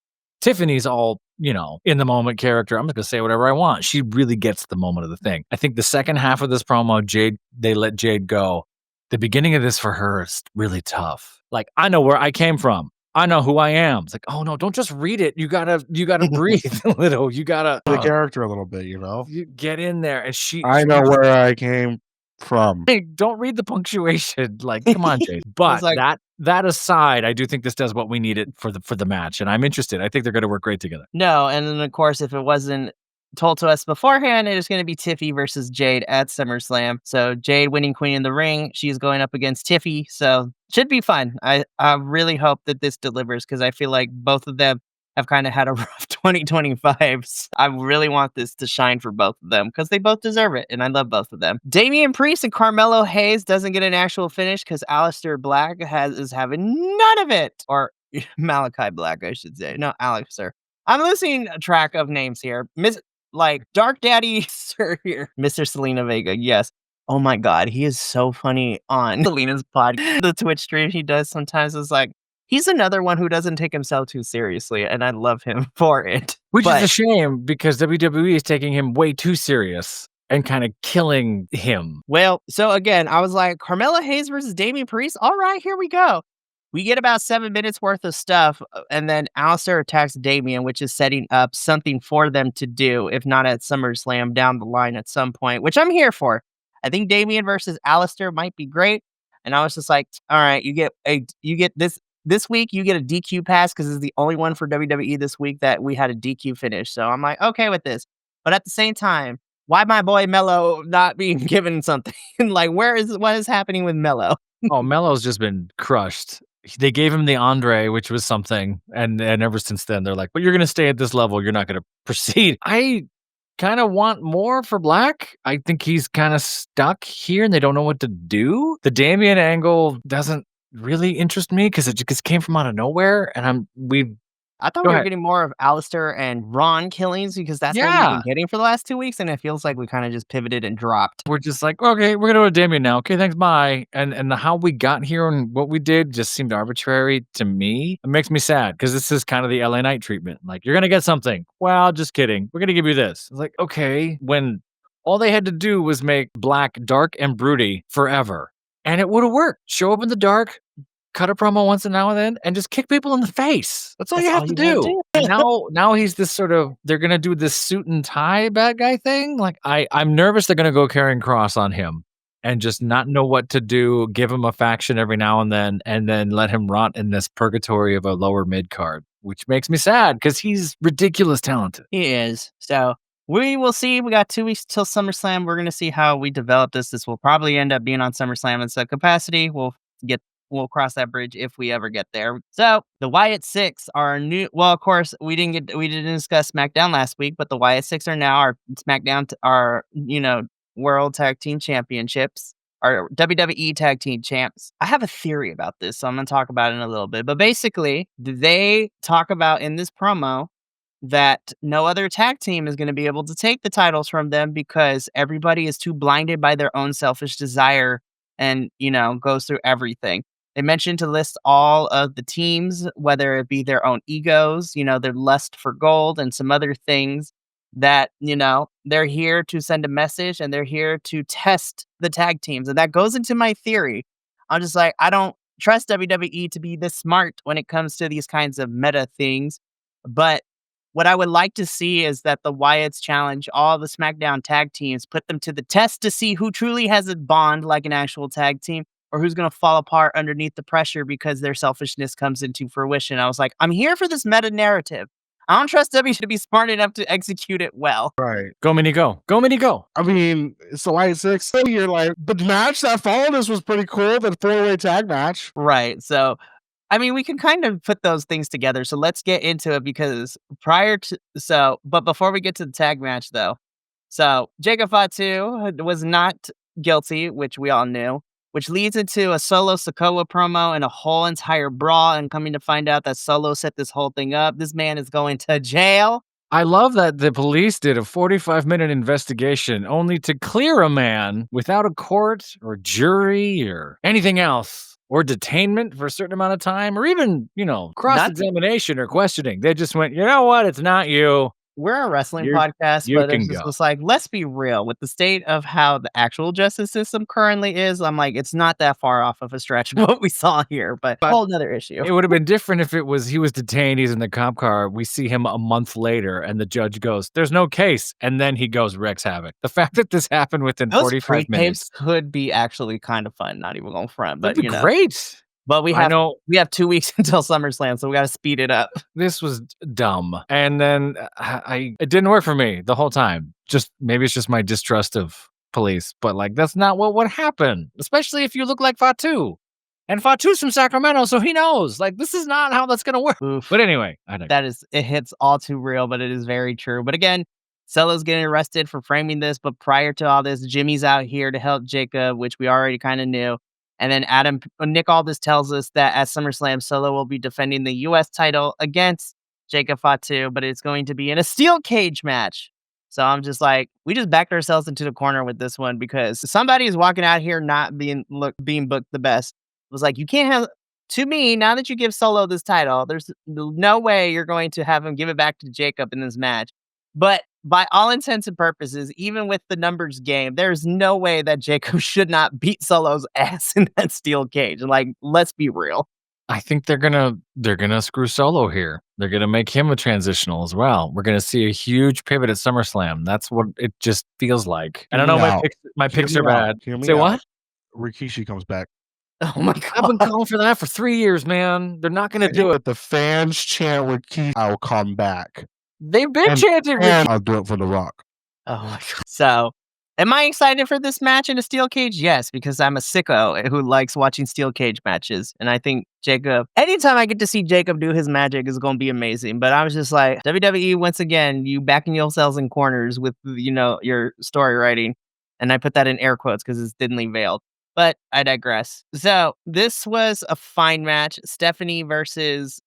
Speaker 3: Tiffany's all, in the moment character. I'm just going to say whatever I want. She really gets the moment of the thing. I think the second half of this promo, they let Jade go. The beginning of this for her is really tough. Like, I know where I came from. I know who I am. It's like, oh no, don't just read it. You gotta breathe a little. You gotta
Speaker 2: the character a little bit,
Speaker 3: You get in there, and
Speaker 2: I know where I came from.
Speaker 3: Hey, don't read the punctuation. Like, come on, Jade. But like, that aside, I do think this does what we needed for the match, and I'm interested. I think they're going to work great together.
Speaker 1: No, and then of course, if it wasn't told to us beforehand, it is going to be Tiffy versus Jade at SummerSlam. So Jade winning Queen in the Ring. She's going up against Tiffy. So should be fun. I really hope that this delivers because I feel like both of them have kind of had a rough 2025. I really want this to shine for both of them because they both deserve it. And I love both of them. Damian Priest and Carmelo Hayes doesn't get an actual finish because Aleister Black is having none of it. Or Malachi Black, I should say. No, Alex, sir. I'm losing track of names here. Like Dark Daddy Sir here. Mr. Selena Vega, yes. Oh my God, he is so funny on Selena's podcast. The Twitch stream he does sometimes is like, he's another one who doesn't take himself too seriously, and I love him for it.
Speaker 3: Which is a shame because WWE is taking him way too serious and kind of killing him.
Speaker 1: Well, so again, I was like, Carmelo Hayes versus Damian Priest? All right, here we go. We get about 7 minutes worth of stuff, and then Aleister attacks Damian, which is setting up something for them to do, if not at SummerSlam, down the line at some point, which I'm here for. I think Damian versus Aleister might be great, and I was just like, all right, you get this week, you get a DQ pass because it's the only one for WWE this week that we had a DQ finish. So I'm like, okay with this, but at the same time, why my boy Melo not being given something? Like, what is happening with Melo?
Speaker 3: Oh, Melo's just been crushed. They gave him the Andre, which was something, and ever since then they're like, but you're going to stay at this level, you're not going to proceed. I kind of want more for Black. I think he's kind of stuck here and they don't know what to do. The Damian angle doesn't really interest me because it just came from out of nowhere, and
Speaker 1: I thought we were getting more of Aleister and Ron killings because that's what we've been getting for the last 2 weeks, and it feels like we kind of just pivoted and dropped.
Speaker 3: We're just like, okay, we're gonna go to Damian now. Okay, thanks, bye. And how we got here and what we did just seemed arbitrary to me. It makes me sad because this is kind of the LA Knight treatment. Like, you're gonna get something. Well, just kidding. We're gonna give you this. It's like, okay, when all they had to do was make Black dark and broody forever, and it would have worked. Show up in the dark, cut a promo once and now and then, and just kick people in the face. That's all you have to do. And now he's this sort of, they're going to do this suit and tie bad guy thing. Like, I'm nervous they're going to go Karrion Kross on him and just not know what to do, give him a faction every now and then let him rot in this purgatory of a lower mid card, which makes me sad because he's ridiculous talented.
Speaker 1: He is. So we will see. We got 2 weeks till SummerSlam. We're going to see how we develop this. This will probably end up being on SummerSlam in some capacity. We'll cross that bridge if we ever get there. So the Wyatt Six are new. Well, of course, we didn't discuss SmackDown last week, but the Wyatt Six are now our SmackDown, our World Tag Team Championships, our WWE Tag Team Champs. I have a theory about this, so I'm going to talk about it in a little bit. But basically, they talk about in this promo that no other tag team is going to be able to take the titles from them because everybody is too blinded by their own selfish desire and, goes through everything. They mentioned to list all of the teams, whether it be their own egos, their lust for gold and some other things that, they're here to send a message and they're here to test the tag teams. And that goes into my theory. I'm just like, I don't trust WWE to be this smart when it comes to these kinds of meta things. But what I would like to see is that the Wyatts challenge all the SmackDown tag teams, put them to the test to see who truly has a bond like an actual tag team, or who's going to fall apart underneath the pressure because their selfishness comes into fruition. I was like, I'm here for this meta narrative. I don't trust W to be smart enough to execute it well.
Speaker 2: Right.
Speaker 3: Go Mini Go. Go Mini Go.
Speaker 2: I mean, it's the White Six. You're like, the match that followed this was pretty cool. The 4-way tag match.
Speaker 1: Right. So, I mean, we can kind of put those things together. So let's get into it because but before we get to the tag match though, so Jacob Fatu was not guilty, which we all knew, which leads into a Solo Sikoa promo and a whole entire brawl. And coming to find out that Solo set this whole thing up, this man is going to jail.
Speaker 3: I love that the police did a 45-minute investigation only to clear a man without a court or jury or anything else, or detainment for a certain amount of time, or even, cross-examination or questioning. They just went, you know what? It's not you.
Speaker 1: We're a wrestling podcast, but it's just like, let's be real. With the state of how the actual justice system currently is, I'm like, it's not that far off of a stretch of what we saw here, but a whole nother issue.
Speaker 3: It would have been different if he was detained, he's in the cop car, we see him a month later, and the judge goes, there's no case, and then he goes wreaks havoc. The fact that this happened within 45 minutes
Speaker 1: could be actually kind of fun, not even going front, but
Speaker 3: great.
Speaker 1: But we have 2 weeks until SummerSlam, so we got to speed it up.
Speaker 3: This was dumb. And then it didn't work for me the whole time. Maybe it's just my distrust of police, but like, that's not what would happen, especially if you look like Fatu. And Fatu's from Sacramento, so he knows. Like, this is not how that's going to work.
Speaker 1: Oof.
Speaker 3: But anyway,
Speaker 1: it hits all too real, but it is very true. But again, Solo's getting arrested for framing this, but prior to all this, Jimmy's out here to help Jacob, which we already kind of knew. And then Nick Aldis tells us that at SummerSlam, Solo will be defending the U.S. title against Jacob Fatu, but it's going to be in a steel cage match. So I'm just like, we just backed ourselves into the corner with this one because somebody is walking out here not being booked the best. It was like, you can't have, to me, now that you give Solo this title, there's no way you're going to have him give it back to Jacob in this match. But by all intents and purposes, even with the numbers game, there's no way that Jacob should not beat Solo's ass in that steel cage. And like, let's be real.
Speaker 3: I think they're gonna screw Solo here. They're gonna make him a transitional as well. We're gonna see a huge pivot at SummerSlam. That's what it just feels like. And I know my picks are bad. Say what?
Speaker 2: Rikishi comes back.
Speaker 1: Oh my God.
Speaker 3: I've been calling for that for 3 years, man. They're not gonna do it.
Speaker 2: The fans chant Rikishi, I'll come back.
Speaker 3: They've been chanting Rikishi.
Speaker 2: I'll do it for The Rock.
Speaker 1: Oh my God. So, am I excited for this match in a steel cage? Yes, because I'm a sicko who likes watching steel cage matches. And I think anytime I get to see Jacob do his magic is going to be amazing. But I was just like, WWE, once again, you backing yourselves in corners with, your story writing. And I put that in air quotes because it's thinly veiled. But I digress. So, this was a fine match. Stephanie versus,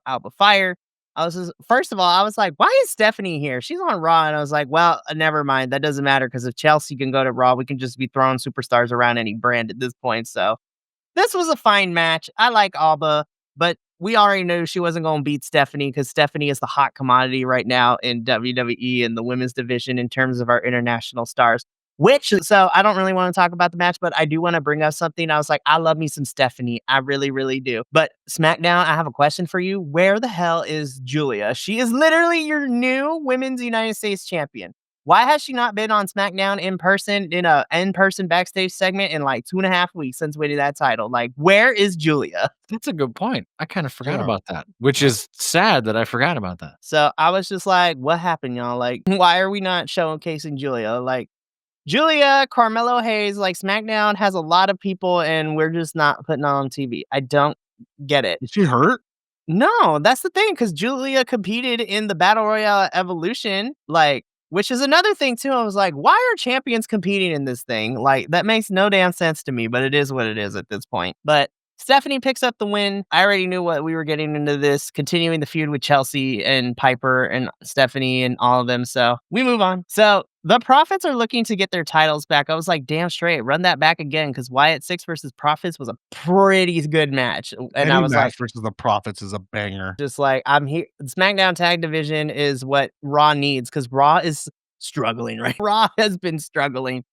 Speaker 1: Alba Fire. First of all, I was like, why is Stephanie here? She's on Raw. And I was like, well, never mind. That doesn't matter because if Chelsea can go to Raw, we can just be throwing superstars around any brand at this point. So this was a fine match. I like Alba, but we already knew she wasn't going to beat Stephanie because Stephanie is the hot commodity right now in WWE in the women's division in terms of our international stars. So I don't really want to talk about the match, but I do want to bring up something. I was like, I love me some Stephanie. I really, really do. But SmackDown, I have a question for you. Where the hell is Julia? She is literally your new Women's United States champion. Why has she not been on SmackDown in person, in a in-person backstage segment in like 2.5 weeks since winning that title? Like, where is Julia?
Speaker 3: That's a good point. I kind of forgot about that, which is sad that I forgot about that.
Speaker 1: So I was just like, what happened, y'all? Like, why are we not showcasing Julia? Like, Julia, Carmelo Hayes, like SmackDown has a lot of people and we're just not putting on TV. I don't get it.
Speaker 2: Is she hurt?
Speaker 1: No, that's the thing, because Julia competed in the Battle Royale Evolution, which is another thing too. I was like, why are champions competing in this thing? Like, that makes no damn sense to me, but it is what it is at this point. But Stephanie picks up the win. I already knew what we were getting into this, continuing the feud with Chelsea and Piper and Stephanie and all of them. So we move on. So the Profits are looking to get their titles back. I was like, damn straight, run that back again, because Wyatt 6 versus Profits was a pretty good match. And I was like,
Speaker 2: versus the Profits is a banger.
Speaker 1: Just like, I'm here. SmackDown Tag Division is what Raw needs, because Raw is struggling, right? Raw has been struggling.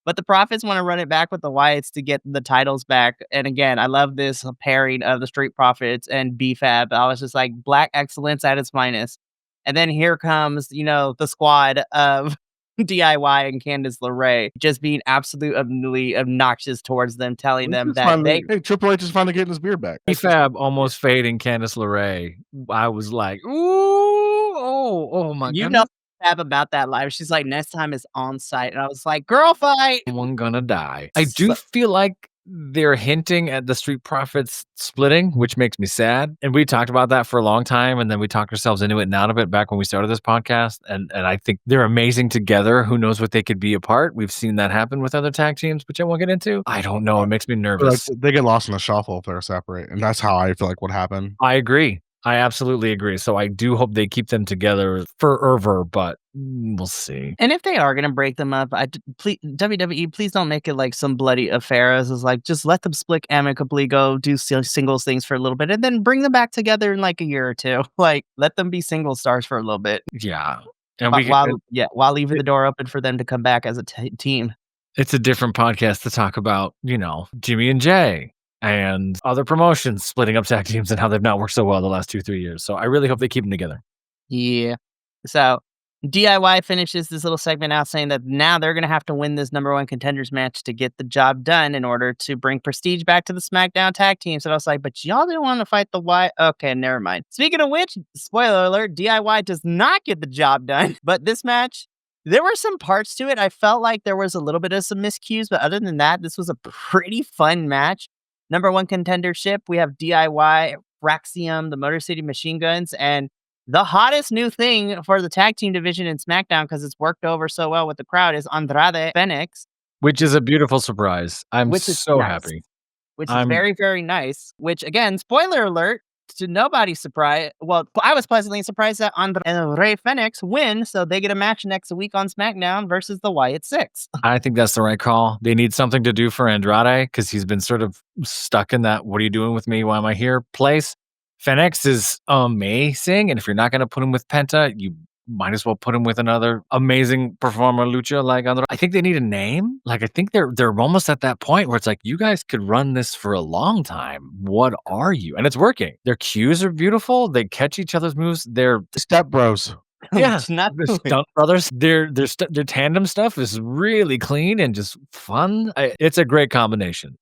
Speaker 1: But the Profits want to run it back with the Wyatts to get the titles back. And again, I love this pairing of the Street Profits and B-Fab. I was just like, black excellence at its finest. And then here comes, the squad of DIY and Candice LeRae just being absolutely obnoxious towards them, telling them that
Speaker 2: Hey, Triple H is finally getting his beard back.
Speaker 3: Fab almost fading Candice LeRae. I was like, ooh, oh my
Speaker 1: you
Speaker 3: goodness.
Speaker 1: know Fab about that live. She's like, next time is on site. And I was like, girl fight.
Speaker 3: Someone gonna die. I do feel like they're hinting at the Street Profits splitting, which makes me sad. And we talked about that for a long time. And then we talked ourselves into it now a bit back when we started this podcast. And I think they're amazing together. Who knows what they could be apart? We've seen that happen with other tag teams, which I won't get into. I don't know. It makes me nervous.
Speaker 2: They get lost in the shuffle if they're separate. And that's how I feel like what happened.
Speaker 3: I agree. I absolutely agree. So I do hope they keep them together forever, but we'll see.
Speaker 1: And if they are going to break them up, please, WWE, please don't make it like some bloody affair. It's like, just let them split amicably, go do singles things for a little bit, and then bring them back together in like a year or two. Like, let them be single stars for a little bit.
Speaker 3: Yeah. And
Speaker 1: while leaving the door open for them to come back as a team.
Speaker 3: It's a different podcast to talk about, Jimmy and Jay and other promotions splitting up tag teams and how they've not worked so well the last 2-3 years. So I really hope they keep them together.
Speaker 1: Yeah. So DIY finishes this little segment out saying that now they're going to have to win this number one contenders match to get the job done in order to bring prestige back to the SmackDown tag team. So I was like, but y'all didn't want to fight the Y. Okay, never mind. Speaking of which, spoiler alert, DIY does not get the job done. But this match, there were some parts to it. I felt like there was a little bit of some miscues, but other than that, this was a pretty fun match. Number one contendership, we have DIY, Fraxium, the Motor City Machine Guns, and the hottest new thing for the tag team division in SmackDown, because it's worked over so well with the crowd, is Andrade Fenix.
Speaker 3: Which is a beautiful surprise. I'm so happy.
Speaker 1: Which is very, very nice. Which, again, spoiler alert, to nobody's surprise. Well, I was pleasantly surprised that Andrade and Rey Fenix win, so they get a match next week on SmackDown versus the Wyatt Six.
Speaker 3: I think that's the right call. They need something to do for Andrade because he's been sort of stuck in that "what are you doing with me? Why am I here?" place. Fenix is amazing, and if you're not going to put him with Penta, you might as well put him with another amazing performer, Lucha, like Andrade. I think they need a name. Like, I think they're almost at that point where it's like, you guys could run this for a long time. What are you? And it's working. Their cues are beautiful. They catch each other's moves. They're
Speaker 2: Step Bros.
Speaker 3: Yeah, not the Stunt Brothers. Their tandem stuff is really clean and just fun. It's a great combination.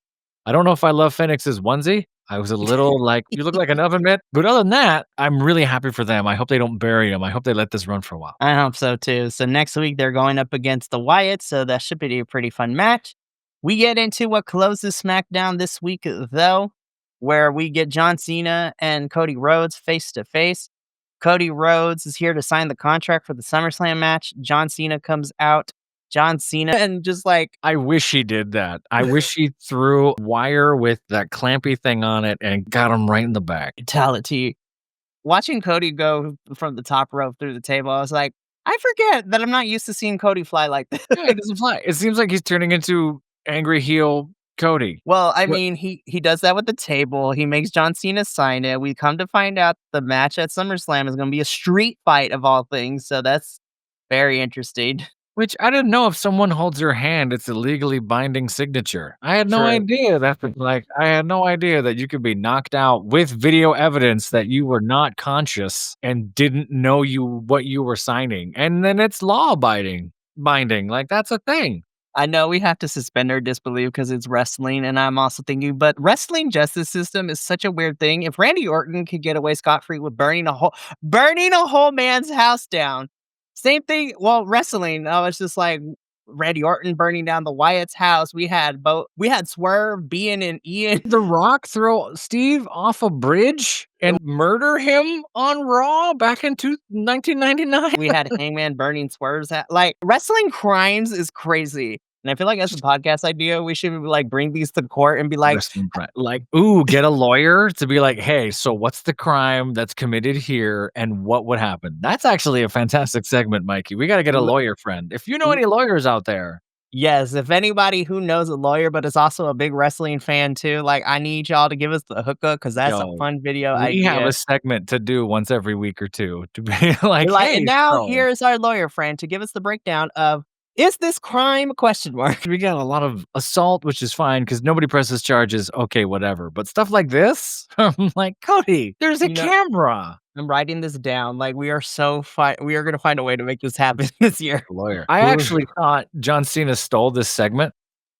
Speaker 3: I don't know if I love Fenix's onesie. I was a little like, you look like an oven mitt. But other than that, I'm really happy for them. I hope they don't bury him. I hope they let this run for a while.
Speaker 1: I hope so, too. So next week, they're going up against the Wyatts, so that should be a pretty fun match. We get into what closes SmackDown this week, though, where we get John Cena and Cody Rhodes face-to-face. Cody Rhodes is here to sign the contract for the SummerSlam match. John Cena comes out. John Cena and just like,
Speaker 3: I wish he did that. I wish he threw wire with that clampy thing on it and got him right in the back.
Speaker 1: Brutality. Watching Cody go from the top rope through the table, I was like, I forget that I'm not used to seeing Cody fly like this.
Speaker 3: Yeah, he doesn't fly. It seems like he's turning into angry heel Cody.
Speaker 1: Well, I mean, he does that with the table. He makes John Cena sign it. We come to find out the match at SummerSlam is going to be a street fight of all things. So that's very interesting.
Speaker 3: Which I didn't know if someone holds your hand, it's a legally binding signature. I had no idea I had no idea that you could be knocked out with video evidence that you were not conscious and didn't know what you were signing. And then it's law binding. Like, that's a thing.
Speaker 1: I know we have to suspend our disbelief because it's wrestling, and I'm also thinking, but wrestling justice system is such a weird thing. If Randy Orton could get away scot-free with burning a whole man's house down, same thing. Well, wrestling, I was just like Randy Orton burning down the Wyatt's house. We had Swerve, Bean, and Ian.
Speaker 3: The Rock throw Steve off a bridge and murder him on Raw back in 1999.
Speaker 1: We had Hangman burning Swerve's house. Like, wrestling crimes is crazy. And I feel like as a podcast idea, we should like bring these to court and be like,
Speaker 3: get a lawyer to be like, hey, so what's the crime that's committed here and what would happen? That's actually a fantastic segment, Mikey. We got to get a lawyer friend. If you know any lawyers out there.
Speaker 1: Yes, if anybody who knows a lawyer, but is also a big wrestling fan too, like, I need y'all to give us the hookup because that's a fun video idea.
Speaker 3: We have a segment to do once every week or two to be like, hey,
Speaker 1: and now here's our lawyer friend to give us the breakdown of Is this crime? Question mark.
Speaker 3: We got a lot of assault, which is fine because nobody presses charges. Okay, whatever. But stuff like this, I'm like, Cody, there's a camera.
Speaker 1: I'm writing this down. Like, we are so fine. We are going to find a way to make this happen this year.
Speaker 3: Lawyer. I actually thought John Cena stole this segment,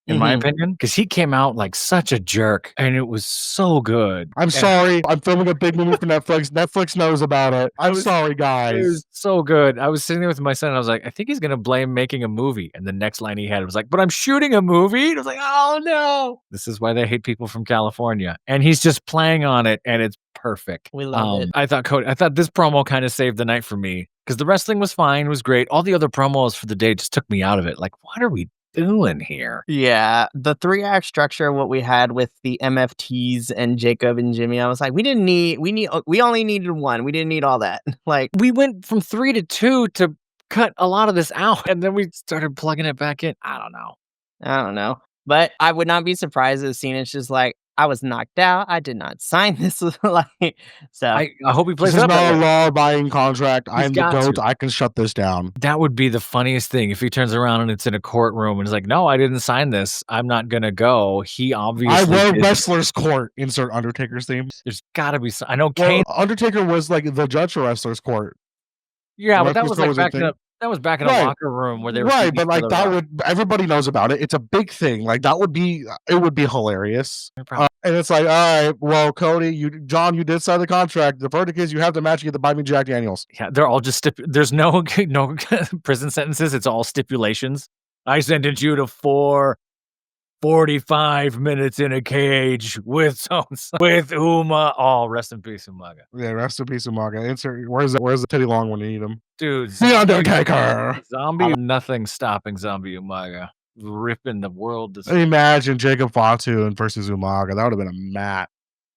Speaker 3: in my opinion, because he came out like such a jerk, and it was so good.
Speaker 2: I'm sorry. I'm filming a big movie for Netflix. Netflix knows about it. I'm sorry, guys.
Speaker 3: It was so good. I was sitting there with my son, and I was like, I think he's going to blame making a movie. And the next line he had was like, but I'm shooting a movie? And I was like, oh, no. This is why they hate people from California. And he's just playing on it, and it's perfect.
Speaker 1: We love it.
Speaker 3: I thought this promo kind of saved the night for me, because the wrestling was fine, was great. All the other promos for the day just took me out of it. Like, what are we doing here?
Speaker 1: Yeah, the 3-act structure, what we had with the MFTs and Jacob and Jimmy, I was like, we only needed one. We didn't need all that. Like,
Speaker 3: we went from 3 to 2 to cut a lot of this out, and then we started plugging it back in. I don't know. But I would not be surprised if Cena's just like, I was knocked out. I did not sign this. Like, so I hope he plays
Speaker 2: this
Speaker 3: it
Speaker 2: is
Speaker 3: up.
Speaker 2: not a law-abiding contract. I am the
Speaker 3: got
Speaker 2: GOAT.
Speaker 3: to.
Speaker 2: I can shut this down.
Speaker 3: That would be the funniest thing if he turns around and it's in a courtroom and is like, no, I didn't sign this. I'm not going to go. He obviously
Speaker 2: I love
Speaker 3: didn't.
Speaker 2: Wrestler's Court. Insert Undertaker's theme.
Speaker 3: There's got to be some. I know Kane.
Speaker 2: Well, Undertaker was like the judge for Wrestler's Court.
Speaker 3: Yeah, but that
Speaker 2: Wrestler's
Speaker 3: was like
Speaker 2: Court
Speaker 3: back in a that was back in a locker room where they were
Speaker 2: right, but like that would everybody knows about it. It's a big thing. Like that would be hilarious. And it's like, all right, well, Cody, John, you did sign the contract. The verdict is you have the match. You get to buy me Jack Daniels.
Speaker 3: Yeah, they're all just there's no prison sentences. It's all stipulations. I sentenced you to 45 minutes in a cage with Uma. Oh, rest in peace, Umaga.
Speaker 2: Yeah, rest in peace, Umaga. Insert where's the Teddy Long when you need him?
Speaker 3: Dude,
Speaker 2: the Undertaker.
Speaker 3: Zombie, nothing stopping Zombie Umaga. Ripping the world to
Speaker 2: imagine Jacob Fatu versus Umaga. That would have been a mat.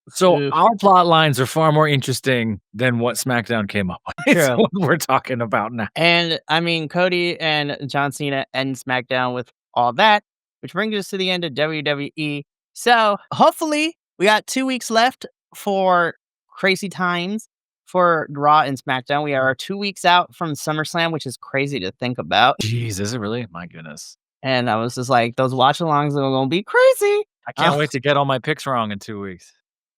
Speaker 3: So our plot lines are far more interesting than what SmackDown came up with. It's what we're talking about now.
Speaker 1: And I mean, Cody and John Cena end SmackDown with all that, which brings us to the end of WWE. So hopefully we got 2 weeks left for crazy times for Raw and SmackDown. We are 2 weeks out from SummerSlam, which is crazy to think about.
Speaker 3: Jeez, is it really? My goodness.
Speaker 1: And I was just like, those watch-alongs are going to be crazy.
Speaker 3: I can't wait to get all my picks wrong in 2 weeks.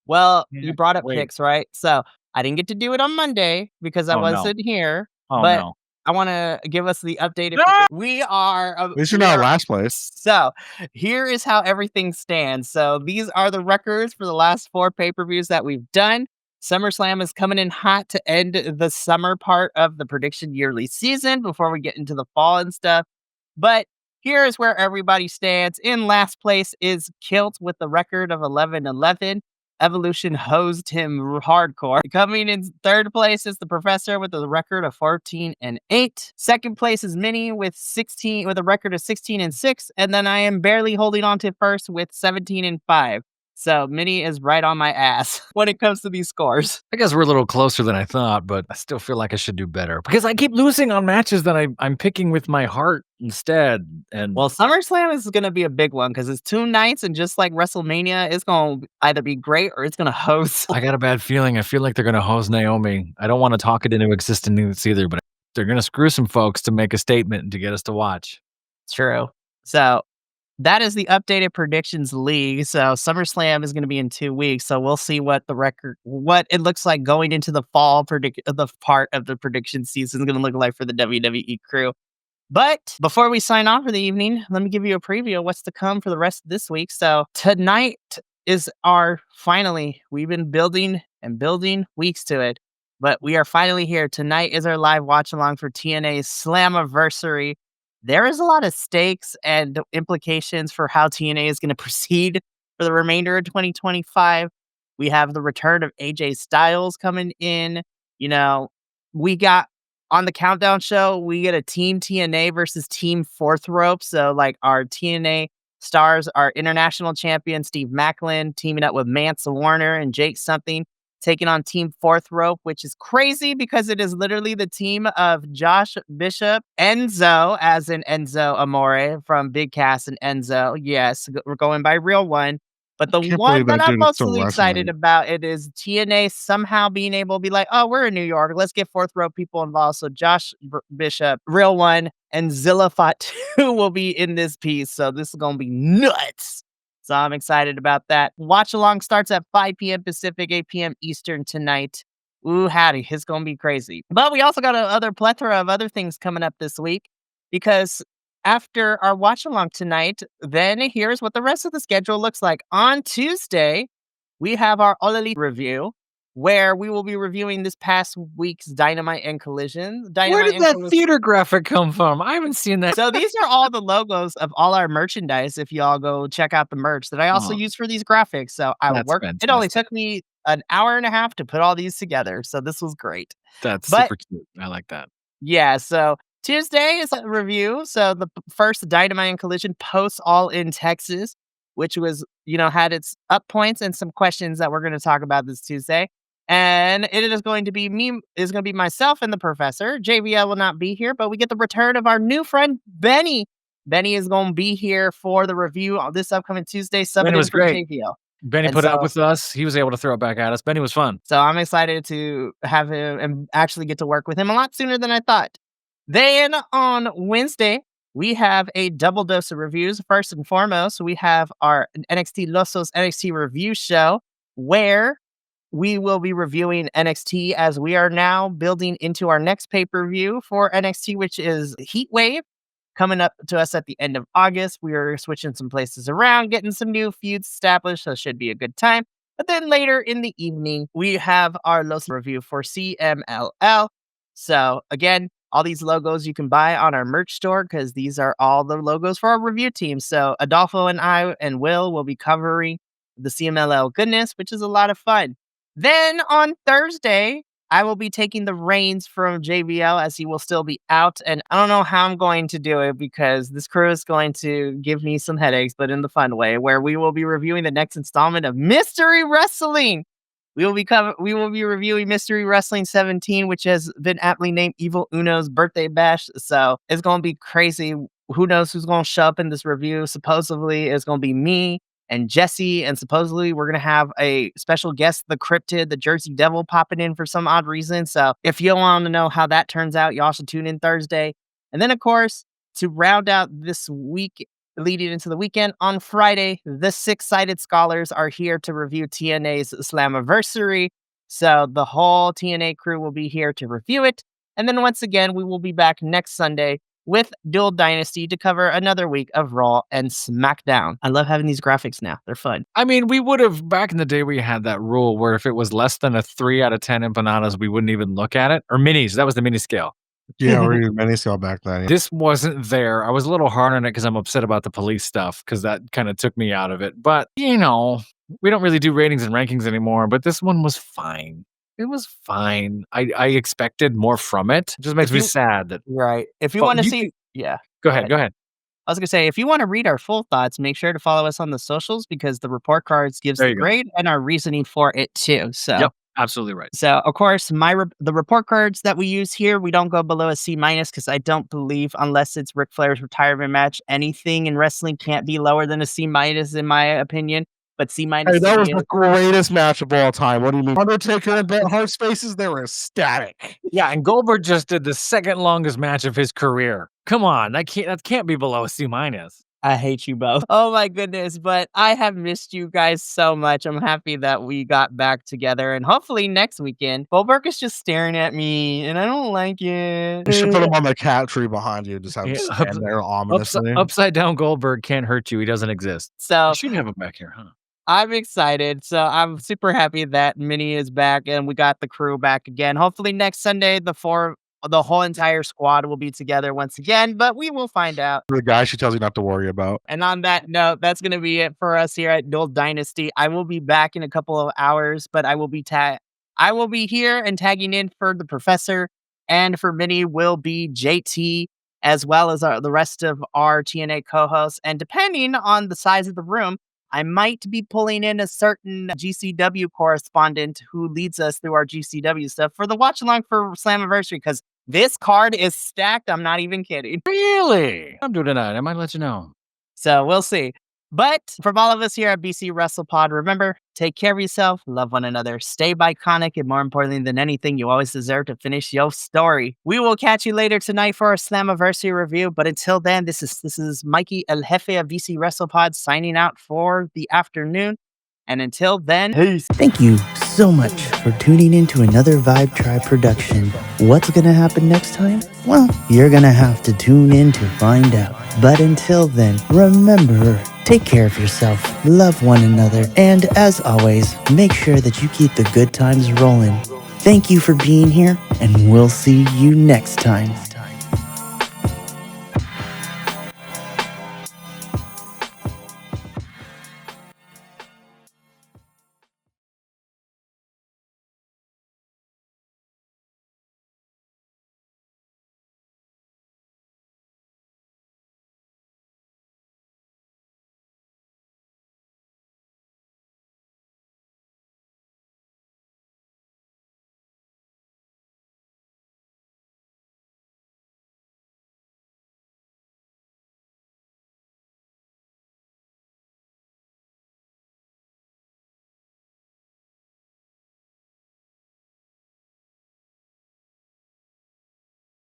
Speaker 1: Well, you brought up picks, right? So I didn't get to do it on Monday because I wasn't here. But I want to give us the updated. We are.
Speaker 2: At least you're not last place.
Speaker 1: So here is how everything stands. So these are the records for the last 4 pay-per-views that we've done. SummerSlam is coming in hot to end the summer part of the prediction yearly season before we get into the fall and stuff. But here is where everybody stands. In last place is Kilt with the record of 11-11. Evolution hosed him hardcore. Coming in third place is the Professor with a record of 14-8. Second place is Minnie with a record of 16-6. And then I am barely holding on to first with 17-5. So Minnie is right on my ass when it comes to these scores.
Speaker 3: I guess we're a little closer than I thought, but I still feel like I should do better because I keep losing on matches that I'm picking with my heart instead. And
Speaker 1: well, SummerSlam is going to be a big one because it's 2 nights, and just like WrestleMania, it's going to either be great or it's going to host.
Speaker 3: I got a bad feeling. I feel like they're going to host Naomi. I don't want to talk it into existence either, but they're going to screw some folks to make a statement and to get us to watch.
Speaker 1: True. So that is the updated predictions league. So SummerSlam is going to be in 2 weeks. So we'll see what it looks like going into the fall the part of the prediction season is going to look like for the WWE crew. But before we sign off for the evening, let me give you a preview of what's to come for the rest of this week. So tonight is we've been building weeks to it, but we are finally here. Tonight is our live watch along for TNA's Slammiversary. There is a lot of stakes and implications for how TNA is going to proceed for the remainder of 2025. We have the return of AJ Styles coming in. You know, we got on the countdown show, we get a Team TNA versus Team Fourth Rope. So like our TNA stars, our international champion, Steve Macklin, teaming up with Mance Warner and Jake Something, taking on Team Fourth Rope, which is crazy because it is literally the team of Josh Bishop, Enzo, as in Enzo Amore from Big Cass and Enzo. Yes, we're going by Real One. But the
Speaker 2: Can't
Speaker 1: one
Speaker 2: believe
Speaker 1: that
Speaker 2: that
Speaker 1: I'm
Speaker 2: dude is still
Speaker 1: mostly excited
Speaker 2: wrestling.
Speaker 1: about it is TNA somehow being able to be like, oh, we're in New York. Let's get fourth row people involved. So Josh Bishop, Real One, and Zilla Fatu will be in this piece. So this is going to be nuts. So I'm excited about that. Watch along starts at 5 p.m. Pacific, 8 p.m. Eastern tonight. Ooh, howdy. It's going to be crazy. But we also got another plethora of other things coming up this week because after our watch along tonight, then here's what the rest of the schedule looks like. On Tuesday, we have our All Elite review where we will be reviewing this past week's Dynamite and Collision.
Speaker 3: Where
Speaker 1: Dynamite
Speaker 3: did
Speaker 1: and
Speaker 3: that
Speaker 1: Collision.
Speaker 3: theater graphic come from? I haven't seen that.
Speaker 1: So these are all the logos of all our merchandise. If y'all go check out the merch that I also use for these graphics. So I
Speaker 3: That's
Speaker 1: worked. It only
Speaker 3: fantastic.
Speaker 1: took me an hour and a half to put all these together. So this was great.
Speaker 3: That's
Speaker 1: But
Speaker 3: super cute. I like that.
Speaker 1: yeah, so Tuesday is a review. So the first Dynamite and Collision post All in Texas, which was, had its up points and some questions that we're going to talk about this Tuesday. And it is going to be myself and the professor. JVL will not be here, but we get the return of our new friend, Benny. Benny is going to be here for the review on this upcoming Tuesday, subbing
Speaker 3: Benny
Speaker 1: in
Speaker 3: was
Speaker 1: for
Speaker 3: great.
Speaker 1: JVL.
Speaker 3: Benny
Speaker 1: And
Speaker 3: put up
Speaker 1: so-
Speaker 3: with us. He was able to throw it back at us. Benny was fun.
Speaker 1: So I'm excited to have him and actually get to work with him a lot sooner than I thought. Then on Wednesday, we have a double dose of reviews. First and foremost, we have our NXT Losos NXT review show where we will be reviewing NXT as we are now building into our next pay-per-view for NXT, which is Heatwave, coming up to us at the end of August. We are switching some places around, getting some new feuds established, so it should be a good time. But then later in the evening, we have our Los review for CMLL. So again, all these logos you can buy on our merch store because these are all the logos for our review team. So Adolfo and I and will be covering the CMLL goodness, which is a lot of fun. Then on Thursday, I will be taking the reins from JVL as he will still be out. And I don't know how I'm going to do it because this crew is going to give me some headaches, but in the fun way, where we will be reviewing the next installment of Mystery Wrestling. We will be reviewing Mystery Wrestling 17, which has been aptly named Evil Uno's birthday bash. So it's going to be crazy. Who knows who's going to show up in this review? Supposedly it's going to be me and Jesse, and supposedly we're going to have a special guest, the Cryptid, the Jersey Devil, popping in for some odd reason. So if you want to know how that turns out, y'all should tune in Thursday. And then, of course, to round out this week, leading into the weekend, on Friday, the Six-Sided Scholars are here to review TNA's Slammiversary. So the whole TNA crew will be here to review it. And then once again, we will be back next Sunday with Dual Dynasty to cover another week of Raw and SmackDown. I love having these graphics now. They're fun.
Speaker 3: I mean, we would have, back in the day, we had that rule where if it was less than a 3 out of 10 empanadas, we wouldn't even look at it. Or minis. That was the mini scale.
Speaker 2: Yeah, we were many scale back then. Yeah.
Speaker 3: This wasn't there. I was a little hard on it because I'm upset about the police stuff because that kind of took me out of it. But, we don't really do ratings and rankings anymore, but this one was fine. It was fine. I expected more from it. It just makes me sad that.
Speaker 1: Right. If you want to see... Yeah.
Speaker 3: Go ahead.
Speaker 1: I was going to say, if you want to read our full thoughts, make sure to follow us on the socials because the report cards gives the grade and our reasoning for it too. So,
Speaker 3: yep, absolutely right.
Speaker 1: So, of course, the report cards that we use here, we don't go below a C- because I don't believe, unless it's Ric Flair's retirement match, anything in wrestling can't be lower than a C- in my opinion. But C-.
Speaker 2: Hey, that was the greatest match of all time. What do you mean? Undertaker and Bret Hart's faces, they were ecstatic.
Speaker 3: Yeah, and Goldberg just did the second longest match of his career. Come on, that can't be below a C-.
Speaker 1: I hate you both. Oh my goodness, but I have missed you guys so much. I'm happy that we got back together, and hopefully next weekend. Goldberg is just staring at me, and I don't like it.
Speaker 2: You should put him on the cat tree behind you. Just have him stand there ominously.
Speaker 3: Upside down Goldberg can't hurt you. He doesn't exist.
Speaker 1: So
Speaker 3: you should have him back here, huh?
Speaker 1: I'm excited. So I'm super happy that Minnie is back and we got the crew back again. Hopefully next Sunday, the whole entire squad will be together once again, but we will find out.
Speaker 2: The guy she tells you not to worry about.
Speaker 1: And on that note, that's going to be it for us here at Dual Dynasty. I will be back in a couple of hours, but I will be here and tagging in for the professor, and for Minnie will be JT, as well as the rest of our TNA co-hosts. And depending on the size of the room, I might be pulling in a certain GCW correspondent who leads us through our GCW stuff for the watch along for Slammiversary, because this card is stacked. I'm not even kidding.
Speaker 3: Really? I'm doing tonight. I might let you know.
Speaker 1: So we'll see. But from all of us here at BC Wrestle Pod, remember, take care of yourself, love one another, stay Bi-Conic, and more importantly than anything, you always deserve to finish your story. We will catch you later tonight for our Slammiversary review, but until then, this is Mikey El Jefe of BC Wrestle Pod signing out for the afternoon. And until then, peace.
Speaker 4: Thank you so much for tuning in to another Vibe Tribe production. What's gonna happen next time? Well, you're gonna have to tune in to find out. But until then, remember, take care of yourself, love one another, and as always, make sure that you keep the good times rolling. Thank you for being here, and we'll see you next time.